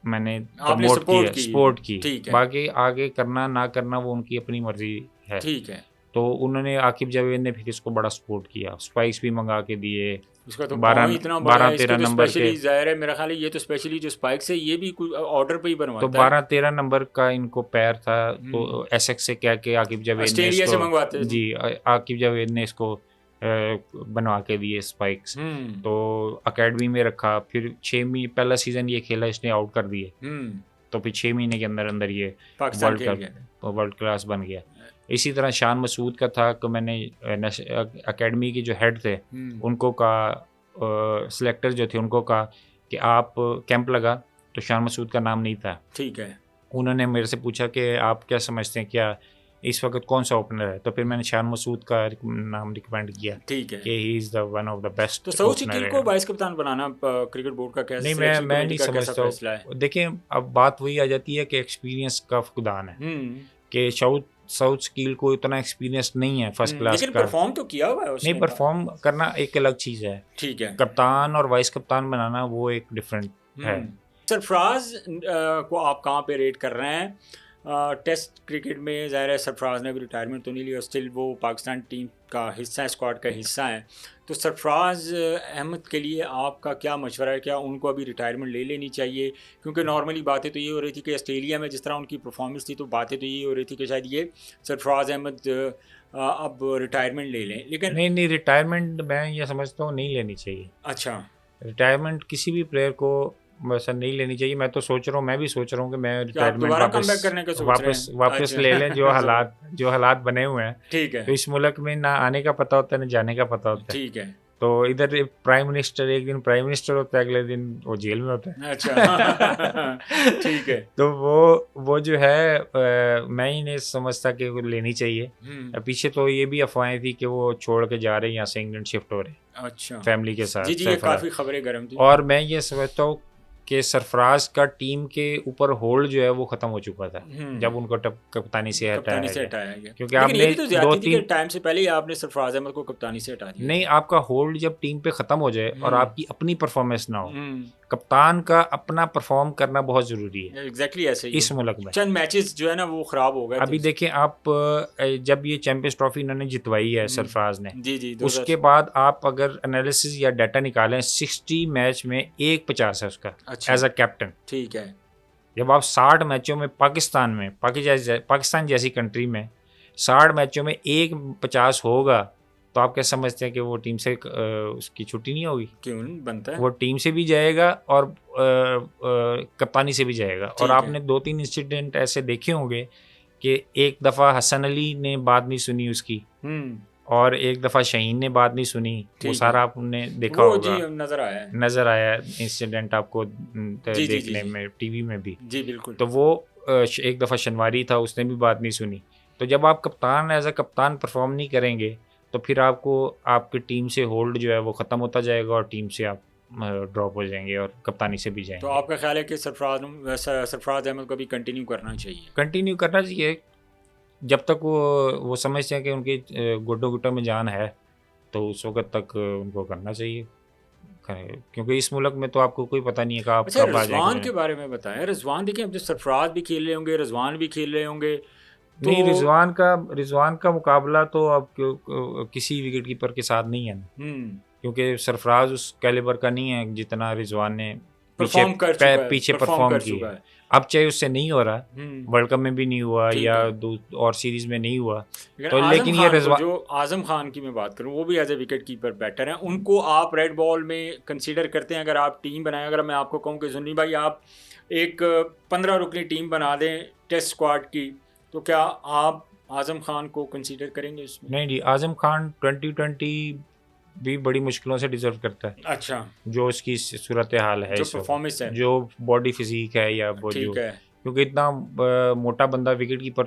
मैंने प्रमोट किया, सपोर्ट की। बाकी आगे करना ना करना वो उनकी अपनी मर्जी है। ठीक है। तो उन्होंने आकिब जावेद ने फिर इसको बड़ा सपोर्ट किया, स्पाइक्स भी मंगा के दिए। उसका तो 12-13 नंबर के ज़ाहिर है, मेरा ख्याल है ये तो स्पेशली जो स्पाइक्स है ये भी ऑर्डर पे ही बनवाता है। तो 12-13 नंबर का इनको पैर था, तो एसेक्स से क्या के आकिब जावेद ने ऑस्ट्रेलिया से मंगवाते जी आकिब जावेद ने इसको बनवा के दिए स्पाइक्स। तो अकेडमी में रखा, फिर 6 महीने पहला सीजन ये खेला, इसने आउट कर दिए। तो फिर 6 महीने के अंदर अंदर ये वर्ल्ड क्लास बन गया। इसी तरह शान मसूद का था कि मैंने अकेडमी के जो हेड थे उनको कहा, सिलेक्टर जो थे उनको कहा कि आप कैंप लगा, तो शान मसूद का नाम नहीं था। ठीक है। उन्होंने मेरे से पूछा कि आप क्या समझते हैं, क्या इस वक्त कौन सा ओपनर है? तो फिर मैंने शान मसूद का नाम रिकमेंड किया। ठीक है कि he is the one of the best. तो सऊद शकील को वाइस कप्तान बनाना क्रिकेट बोर्ड का कैसे? नहीं, मैं नहीं समझता। देखिए अब बात वही आ जाती है कि एक्सपीरियंस का फुकदान है कि साउथ शकील को इतना एक्सपीरियंस नहीं है फर्स्ट क्लास का। परफॉर्म तो किया हुआ है उसने। नहीं, परफॉर्म करना एक अलग चीज़ है। ठीक है। कप्तान और वाइस कप्तान बनाना वो एक डिफरेंट है। सरफराज को आप कहाँ पे रेट कर रहे हैं? टेस्ट क्रिकेट में ज़ाहिर है सरफराज ने भी रिटायरमेंट तो नहीं लिया, स्टिल वो पाकिस्तान टीम का हिस्सा है, स्क्वाड का हिस्सा है। तो सरफराज अहमद के लिए आपका क्या मशवरा है? क्या उनको अभी रिटायरमेंट ले लेनी चाहिए? क्योंकि नॉर्मली बातें तो ये हो रही थी कि ऑस्ट्रेलिया में जिस तरह उनकी परफॉर्मेंस थी तो बातें तो ये हो रही थी कि शायद ये सरफराज अहमद अब रिटायरमेंट ले लें, लेकिन नहीं, रिटायरमेंट मैं ये समझता हूँ नहीं लेनी चाहिए। अच्छा, रिटायरमेंट किसी भी प्लेयर को वैसा नहीं लेनी चाहिए। मैं तो सोच रहा हूँ, मैं भी सोच रहा हूँ कि मैं रिटायरमेंट वापस ले लें। जो हालात बने हुए हैं, ठीक है, तो इस मुल्क में ना आने का पता होता है ना जाने का पता होता है। ठीक है। तो इधर प्राइम मिनिस्टर एक दिन प्राइम मिनिस्टर होता है, अगले दिन वो जेल में होता है। अच्छा ठीक है। तो वो जो है मैं ही नहीं समझता कि वो लेनी चाहिए। पीछे तो ये भी अफवाहें थी कि वो छोड़ के जा रहे हैं, यहाँ से इंग्लैंड शिफ्ट हो रहे हैं। अच्छा, फैमिली के साथ। जी, ये काफ़ी खबरें गर्म थी। और मैं ये समझता हूँ कि सरफराज का टीम के ऊपर होल्ड जो है वो खत्म हो चुका था जब उनको कप्तानी से हटाया गया। क्योंकि आपने तो 2-3 टाइम से पहले ही आपने सरफराज अहमद को कप्तानी से हटा दिया। नहीं, आपका होल्ड जब टीम पे खत्म हो जाए और आपकी अपनी परफॉर्मेंस ना हो, कप्तान का अपना परफॉर्म करना बहुत जरूरी है। एग्जैक्टली ऐसे ही इस मुल्क में चंद मैचेस जो है ना वो खराब हो गए। अभी देखें आप, जब ये चैंपियंस ट्रॉफी इन्होंने जितवाई है सरफराज ने, जी, उसके बाद आप अगर एनालिसिस या डाटा निकालें 60 मैच में 1/50 है उसका एज अ कैप्टन। ठीक है। जब आप 60 मैचों में पाकिस्तान जैसी कंट्री में 60 मैचों में 1/50 होगा, तो आप क्या समझते हैं कि वो टीम से उसकी छुट्टी नहीं होगी? क्यों बनता है? वो टीम से भी जाएगा और कप्तानी से भी जाएगा। और आपने 2-3 इंसिडेंट ऐसे देखे होंगे कि एक दफ़ा हसन अली ने बात नहीं सुनी उसकी, और एक दफ़ा शहीन ने बात नहीं सुनी। वो सारा आपने देखा होगा, नज़र आया इंसिडेंट आपको देखने में, टीवी में भी। जी बिल्कुल। तो वो एक दफ़ा शनवारी था, उसने भी बात नहीं सुनी। तो जब आप कप्तान एज अ कप्तान परफॉर्म नहीं करेंगे तो फिर आपको आपकी टीम से होल्ड जो है वो ख़त्म होता जाएगा और टीम से आप ड्रॉप हो जाएंगे और कप्तानी से भी जाएंगे। तो आपका ख्याल है कि सरफराज अहमद को भी कंटिन्यू करना चाहिए? जब तक वो समझते हैं कि उनके घुटनों में जान है, तो उस वक्त तक उनको करना चाहिए। क्योंकि इस मुल्क में तो आपको कोई पता नहीं है कि आप कब आ जाएंगे। रिजवान के बारे में बताएं। रिजवान देखिए, अब जो सरफराज भी खेल रहे होंगे, रिजवान भी खेल रहे होंगे, तो नहीं, रिजवान का मुकाबला तो अब किसी विकेट कीपर के साथ नहीं है, क्योंकि सरफराज उस कैलिबर का नहीं है जितना रिजवान ने पीछे परफॉर्म किया है। अब चाहे उससे नहीं हो रहा, वर्ल्ड कप में भी नहीं हुआ या और सीरीज में नहीं हुआ, तो लेकिन ये जो आजम खान की मैं बात करूं, वो भी as a wicket keeper batter हैं। उनको आप रेड बॉल में कंसीडर करते हैं? अगर आप टीम बनाएं, अगर मैं आपको कहूं कि सुन्नी भाई आप एक 15 रुकनी टीम बना दें टेस्ट स्क्वाड की, तो क्या आप आजम खान को कंसीडर करेंगे उसमें? नहीं जी, आजम खान 2020 भी बड़ी मुश्किलों से डिजर्व करता है। अच्छा, जो उसकी सूरत हाल है जो इस वक्त, परफॉर्मेंस है। जो बॉडी फिजिक है या वो जो, ठीक है, क्योंकि इतना मोटा बंदा विकेट कीपर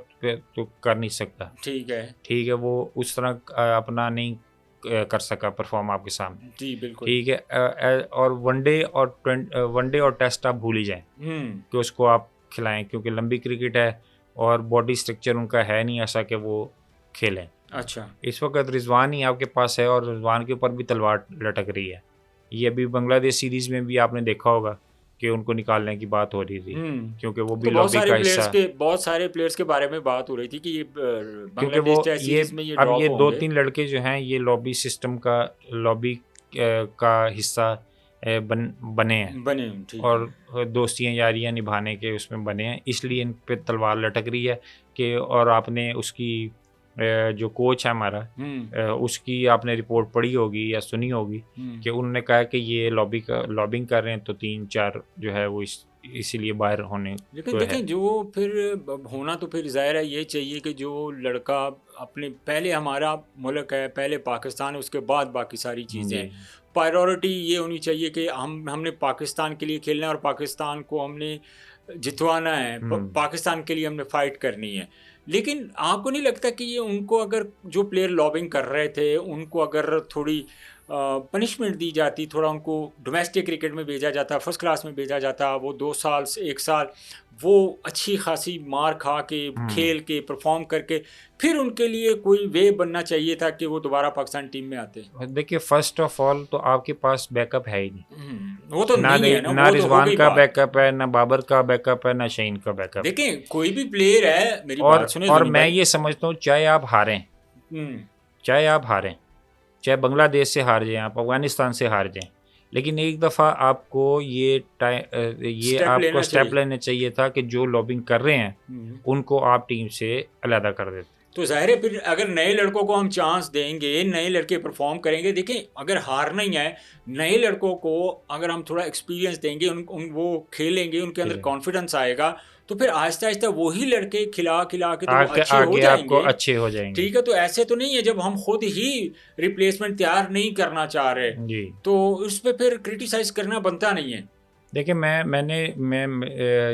तो कर नहीं सकता। ठीक है, ठीक है, वो उस तरह अपना नहीं कर सका परफॉर्म आपके सामने। जी बिल्कुल। ठीक है, और वनडे और टेस्ट आप भूल ही जाएं कि उसको आप खिलाएं, क्योंकि लंबी क्रिकेट है और बॉडी स्ट्रक्चर उनका है नहीं ऐसा कि वो खेलें। अच्छा, इस वक्त रिजवान ही आपके पास है और रिजवान के ऊपर भी तलवार लटक रही है। ये अभी बांग्लादेश सीरीज में भी आपने देखा होगा कि उनको निकालने की बात हो रही थी, क्योंकि वो भी तो बहुत लॉबी सारे का प्लेयर्स हिस्सा, के बहुत सारे प्लेयर्स के बारे में बात हो रही थी कि ये क्योंकि वो बांग्लादेश टेस्ट ये सीरीज में ये अब ड्रॉप ये होंगे। 2-3 लड़के जो हैं ये लॉबी सिस्टम का, लॉबी का हिस्सा बने हैं बने, ठीक है। और दोस्तियाँ यारियाँ निभाने के उसमें बने हैं, इसलिए इन पे तलवार लटक रही है कि, और आपने उसकी जो कोच है हमारा, उसकी आपने रिपोर्ट पढ़ी होगी या सुनी होगी कि उन्होंने कहा कि ये लॉबिंग कर रहे हैं, तो 3-4 जो है वो इसीलिए बाहर होने लेकिन को है। देखें जो फिर होना तो फिर ज़ाहिर है ये चाहिए कि जो लड़का अपने, पहले हमारा मुल्क है, पहले पाकिस्तान है, उसके बाद बाकी सारी चीज़ें, प्रायोरिटी ये होनी चाहिए कि हमने पाकिस्तान के लिए खेलना है और पाकिस्तान को हमने जितवाना है, पाकिस्तान के लिए हमने फ़ाइट करनी है। लेकिन आपको नहीं लगता कि ये उनको, अगर जो प्लेयर लॉबिंग कर रहे थे उनको अगर थोड़ी पनिशमेंट दी जाती, थोड़ा उनको डोमेस्टिक क्रिकेट में भेजा जाता, फर्स्ट क्लास में भेजा जाता, वो 2 साल से 1 साल वो अच्छी खासी मार खा के खेल के परफॉर्म करके फिर उनके लिए कोई वे बनना चाहिए था कि वो दोबारा पाकिस्तान टीम में आते। देखिए, फर्स्ट ऑफ ऑल तो आपके पास बैकअप है ही नहीं, वो तो नहीं है ना, ना वो तो हो रिजवान गई का बात। बैकअप है, ना बाबर का बैकअप है, ना शहीन का बैकअप। देखें कोई भी प्लेयर है, मेरी बात सुने और जुनी मैं भाई। ये समझता हूँ चाहे आप हारें, चाहे बांग्लादेश से हार जाएं, आप अफगानिस्तान से हार जाएं, लेकिन एक दफ़ा आपको ये स्टेप लेना चाहिए था कि जो लॉबिंग कर रहे हैं उनको आप टीम से अलहदा कर देते। तो जाहिर है फिर अगर नए लड़कों को हम चांस देंगे, नए लड़के परफॉर्म करेंगे। देखें अगर हारना ही है, नए लड़कों को अगर हम थोड़ा एक्सपीरियंस देंगे, वो खेलेंगे, उनके अंदर कॉन्फिडेंस आएगा, तो फिर आहिस्ता आहिस्ता वही लड़के खिला खिला के तो वो अच्छे हो जाएंगे। ठीक है, तो ऐसे तो नहीं है जब हम खुद ही रिप्लेसमेंट तैयार नहीं करना चाह रहे तो उस पर फिर क्रिटिसाइज करना बनता नहीं है। देखिए, मैं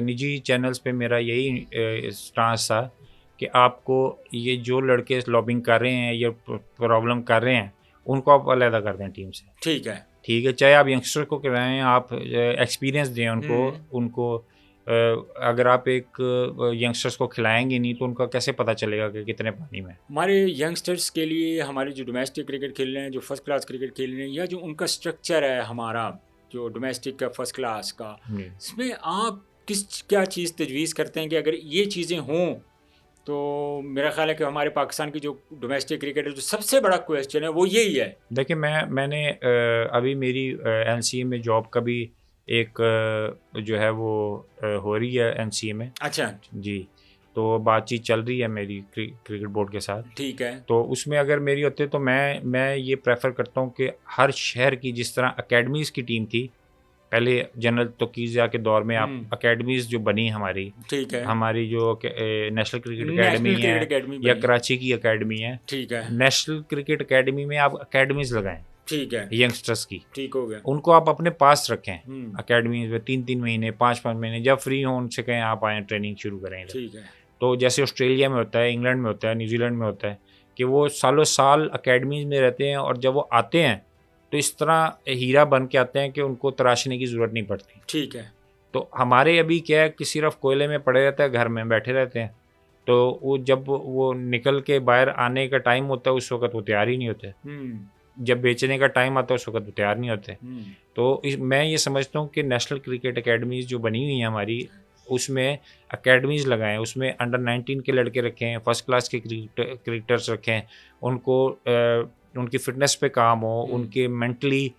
निजी चैनल्स पे मेरा यही स्टांस था कि आपको ये जो लड़के लॉबिंग कर रहे हैं या प्रॉब्लम कर रहे हैं उनको आप अलहदा कर दें टीम से। ठीक है, चाहे आप यंगस्टर को कराएं, आप एक्सपीरियंस दें उनको अगर आप एक यंगस्टर्स को खिलाएंगे नहीं तो उनका कैसे पता चलेगा कि कितने पानी में। हमारे यंगस्टर्स के लिए, हमारे जो डोमेस्टिक क्रिकेट खेल रहे हैं, जो फर्स्ट क्लास क्रिकेट खेल रहे हैं, या जो उनका स्ट्रक्चर है हमारा जो डोमेस्टिक का फर्स्ट क्लास का, इसमें आप क्या चीज़ तजवीज़ करते हैं कि अगर ये चीज़ें हों तो मेरा ख्याल है कि हमारे पाकिस्तान की जो डोमेस्टिक क्रिकेट है, जो सबसे बड़ा क्वेश्चन है वो यही है। देखिए, मैंने अभी मेरी NCA में जॉब का भी एक जो है वो हो रही है NCA में। अच्छा जी, तो बातचीत चल रही है मेरी क्रिकेट बोर्ड के साथ। ठीक है, तो उसमें अगर मेरी होते तो मैं ये प्रेफर करता हूँ कि हर शहर की, जिस तरह अकेडमीज़ की टीम थी पहले जनरल तोकीज़िया के दौर में, आप अकेडमीज़ जो बनी हमारी, ठीक है, हमारी जो नेशनल क्रिकेट अकेडमी है या कराची की अकेडमी है, ठीक है, नेशनल क्रिकेट अकेडमी में आप अकेडमीज़ लगाएं, ठीक है, यंगस्टर्स की, ठीक हो गया, उनको आप अपने पास रखें अकेडमी में 3-3 महीने 5-5 महीने, जब फ्री हो उनसे कहें आप आएँ ट्रेनिंग शुरू करें। ठीक है, तो जैसे ऑस्ट्रेलिया में होता है, इंग्लैंड में होता है, न्यूजीलैंड में होता है कि वो सालों साल अकेडमीज़ में रहते हैं और जब वो आते हैं तो इस तरह हीरा बन के आते हैं कि उनको तराशने की ज़रूरत नहीं पड़ती। ठीक है, तो हमारे अभी क्या है कि सिर्फ कोयले में पड़े रहते हैं, घर में बैठे रहते हैं, तो वो जब वो निकल के बाहर आने का टाइम होता है उस वक्त वो तैयार ही नहीं होते, जब बेचने का टाइम आता है उस वक्त वो तैयार नहीं होते। तो मैं ये समझता हूँ कि नेशनल क्रिकेट अकेडमीज़ जो बनी हुई हैं हमारी, उसमें अकेडमीज़ लगाएं, उसमें अंडर 19 के लड़के रखें, फर्स्ट क्लास के क्रिकेटर्स रखें, उनको उनकी फ़िटनेस पे काम हो, उनके मेंटली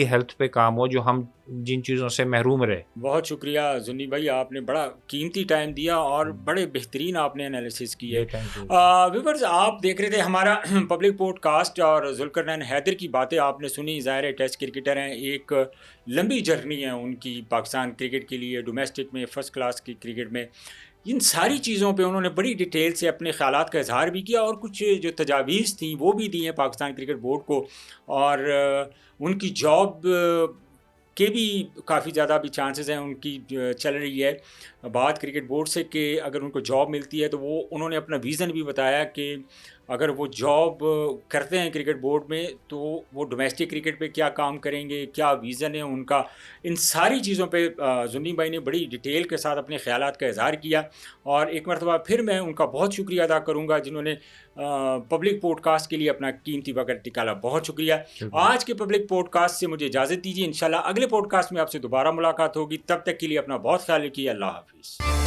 हेल्थ पे काम हो, जो हम जिन चीज़ों से महरूम रहे। बहुत शुक्रिया जुन्नी भाई, आपने बड़ा कीमती टाइम दिया और बड़े बेहतरीन आपने एनालिसिस की है। व्यूअर्स, आप देख रहे थे हमारा पब्लिक पॉडकास्ट और जुल्करनैन हैदर की बातें आपने सुनी। ज़ाहिर है टेस्ट क्रिकेटर हैं, एक लंबी जर्नी है उनकी पाकिस्तान क्रिकेट के लिए, डोमेस्टिक में, फर्स्ट क्लास की क्रिकेट में। इन सारी चीज़ों पे उन्होंने बड़ी डिटेल से अपने ख़यालात का इजहार भी किया और कुछ जो तजावीज़ थी वो भी दी हैं पाकिस्तान क्रिकेट बोर्ड को। और उनकी जॉब के भी काफ़ी ज़्यादा अभी चांसेस हैं उनकी चल रही है बात क्रिकेट बोर्ड से कि अगर उनको जॉब मिलती है तो वो उन्होंने अपना विज़न भी बताया कि अगर वो जॉब करते हैं क्रिकेट बोर्ड में तो वो डोमेस्टिक क्रिकेट पे क्या काम करेंगे, क्या विज़न है उनका। इन सारी चीज़ों पे जुन्नी भाई ने बड़ी डिटेल के साथ अपने ख़यालात का इज़हार किया। और एक मरतबा फिर मैं उनका बहुत शुक्रिया अदा करूँगा जिन्होंने पब्लिक पॉडकास्ट के लिए अपना कीमती वक़्त निकाला। बहुत शुक्रिया। आज के पब्लिक पॉडकास्ट से मुझे इजाज़त दीजिए। इंशाल्लाह अगले पॉडकास्ट में आपसे दोबारा मुलाकात होगी। तब तक के लिए अपना बहुत ख्याल रखिए। अल्लाह हाफ़िज़।